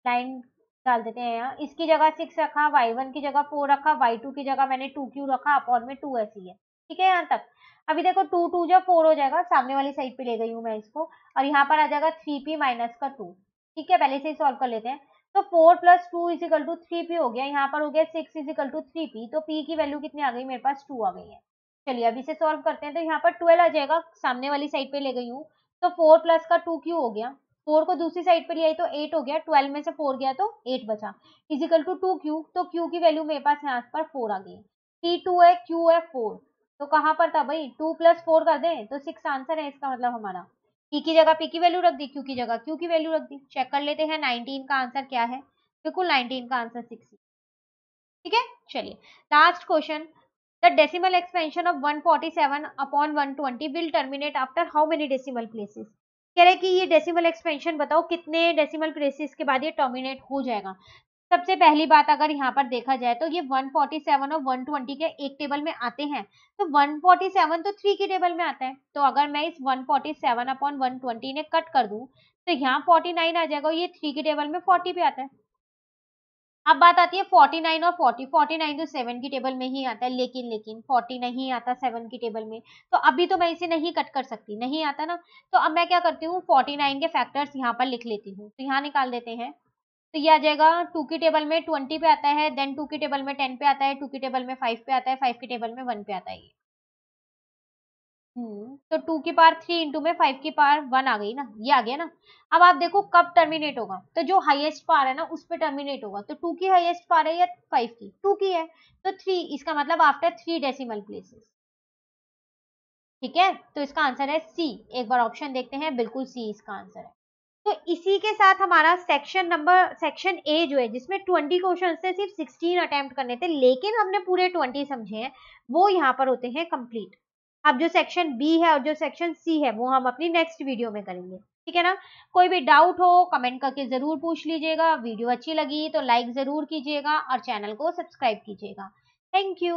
लाइन डाल देते हैं यहाँ। इसकी जगह 6 रखा, y1 की जगह 4 रखा, y2 की जगह मैंने 2q रखा, अपॉन में 2 ऐसी है। ठीक है यहाँ तक। अभी देखो 2 2 जब 4 हो जाएगा, सामने वाली साइड पे ले गई हूँ मैं इसको, और यहाँ पर आ जाएगा 3p माइनस का 2। ठीक है, पहले से ही सॉल्व कर लेते हैं। तो 4 plus 2 is equal to 3p हो गया, यहाँ पर हो गया 6 इज इक्वल टू 3p, तो p की वैल्यू कितनी आ गई मेरे पास, 2 आ गई है। चलिए अब इसे सॉल्व करते हैं, तो यहाँ पर 12 आ जाएगा, सामने वाली साइड पे ले गई हूँ, तो 4 प्लस का 2q हो गया, 4 को दूसरी साइड पे ले आई तो 8 हो गया, 12 में से 4 गया तो 8 बचा, इजिकल टू 2q। तो q की वैल्यू मेरे पास यहाँ पर 4 आ गई। t2 है, q है 4, तो कहाँ पर था भाई, 2 प्लस 4 कर दें तो 6 आंसर है इसका मतलब हमारा। p की जगह p की वैल्यू रख दी, q की जगह q की वैल्यू रख दी। चेक कर लेते हैं 19 का आंसर क्या है। बिल्कुल 19 का आंसर 6। ठीक है, चलिए last question. The decimal expansion of 147 upon 120 will terminate after how many decimal places. कह रहे कि ये डेसिमल एक्सपेंशन बताओ कितने डेसिमल प्लेसेस के बाद ये टर्मिनेट हो जाएगा। सबसे पहली बात, अगर यहाँ पर देखा जाए तो ये 147 और 120 के एक टेबल में आते हैं, तो 147 तो 3 की टेबल में आता है, तो अगर मैं इस 147 अपॉन 120 ने कट कर दूं तो यहाँ 49 आ जाएगा, ये 3 की टेबल में 40 पे आता है। अब बात आती है 49 और 40, 49 तो 7 की टेबल में ही आता है, लेकिन 40 नहीं आता 7 की टेबल में, तो अभी तो मैं इसे नहीं कट कर सकती, नहीं आता ना। तो अब मैं क्या करती हूँ, 49 के फैक्टर्स यहाँ पर लिख लेती हूँ, तो यहाँ निकाल देते हैं। तो ये आ जाएगा 2 की टेबल में 20 पे आता है, देन 2 की टेबल में 10 पे आता है, 2 की टेबल में 5 पे आता है, 5 की टेबल में 1 पे आता है। तो 2 की पावर 3 इंटू में 5 की पावर 1 आ गई ना, ये आ गया ना। अब आप देखो कब टर्मिनेट होगा, तो जो हाईएस्ट पावर है ना उस पे टर्मिनेट होगा। तो 2 की हाईएस्ट पावर है या 5 की, 2 की है, तो 3, इसका मतलब आफ्टर 3 डेसिमल प्लेसेस। ठीक है, तो इसका आंसर है सी। एक बार ऑप्शन देखते हैं, बिल्कुल सी इसका आंसर है। तो इसी के साथ हमारा सेक्शन ए जो है, जिसमें 20 क्वेश्चन थे, सिर्फ 16 अटेम्प्ट करने थे, लेकिन हमने पूरे 20 समझे हैं, वो यहाँ पर होते हैं कंप्लीट। अब जो सेक्शन बी है और जो सेक्शन सी है वो हम अपनी नेक्स्ट वीडियो में करेंगे। ठीक है ना। कोई भी डाउट हो कमेंट करके जरूर पूछ लीजिएगा। वीडियो अच्छी लगी तो लाइक जरूर कीजिएगा और चैनल को सब्सक्राइब कीजिएगा। Thank you.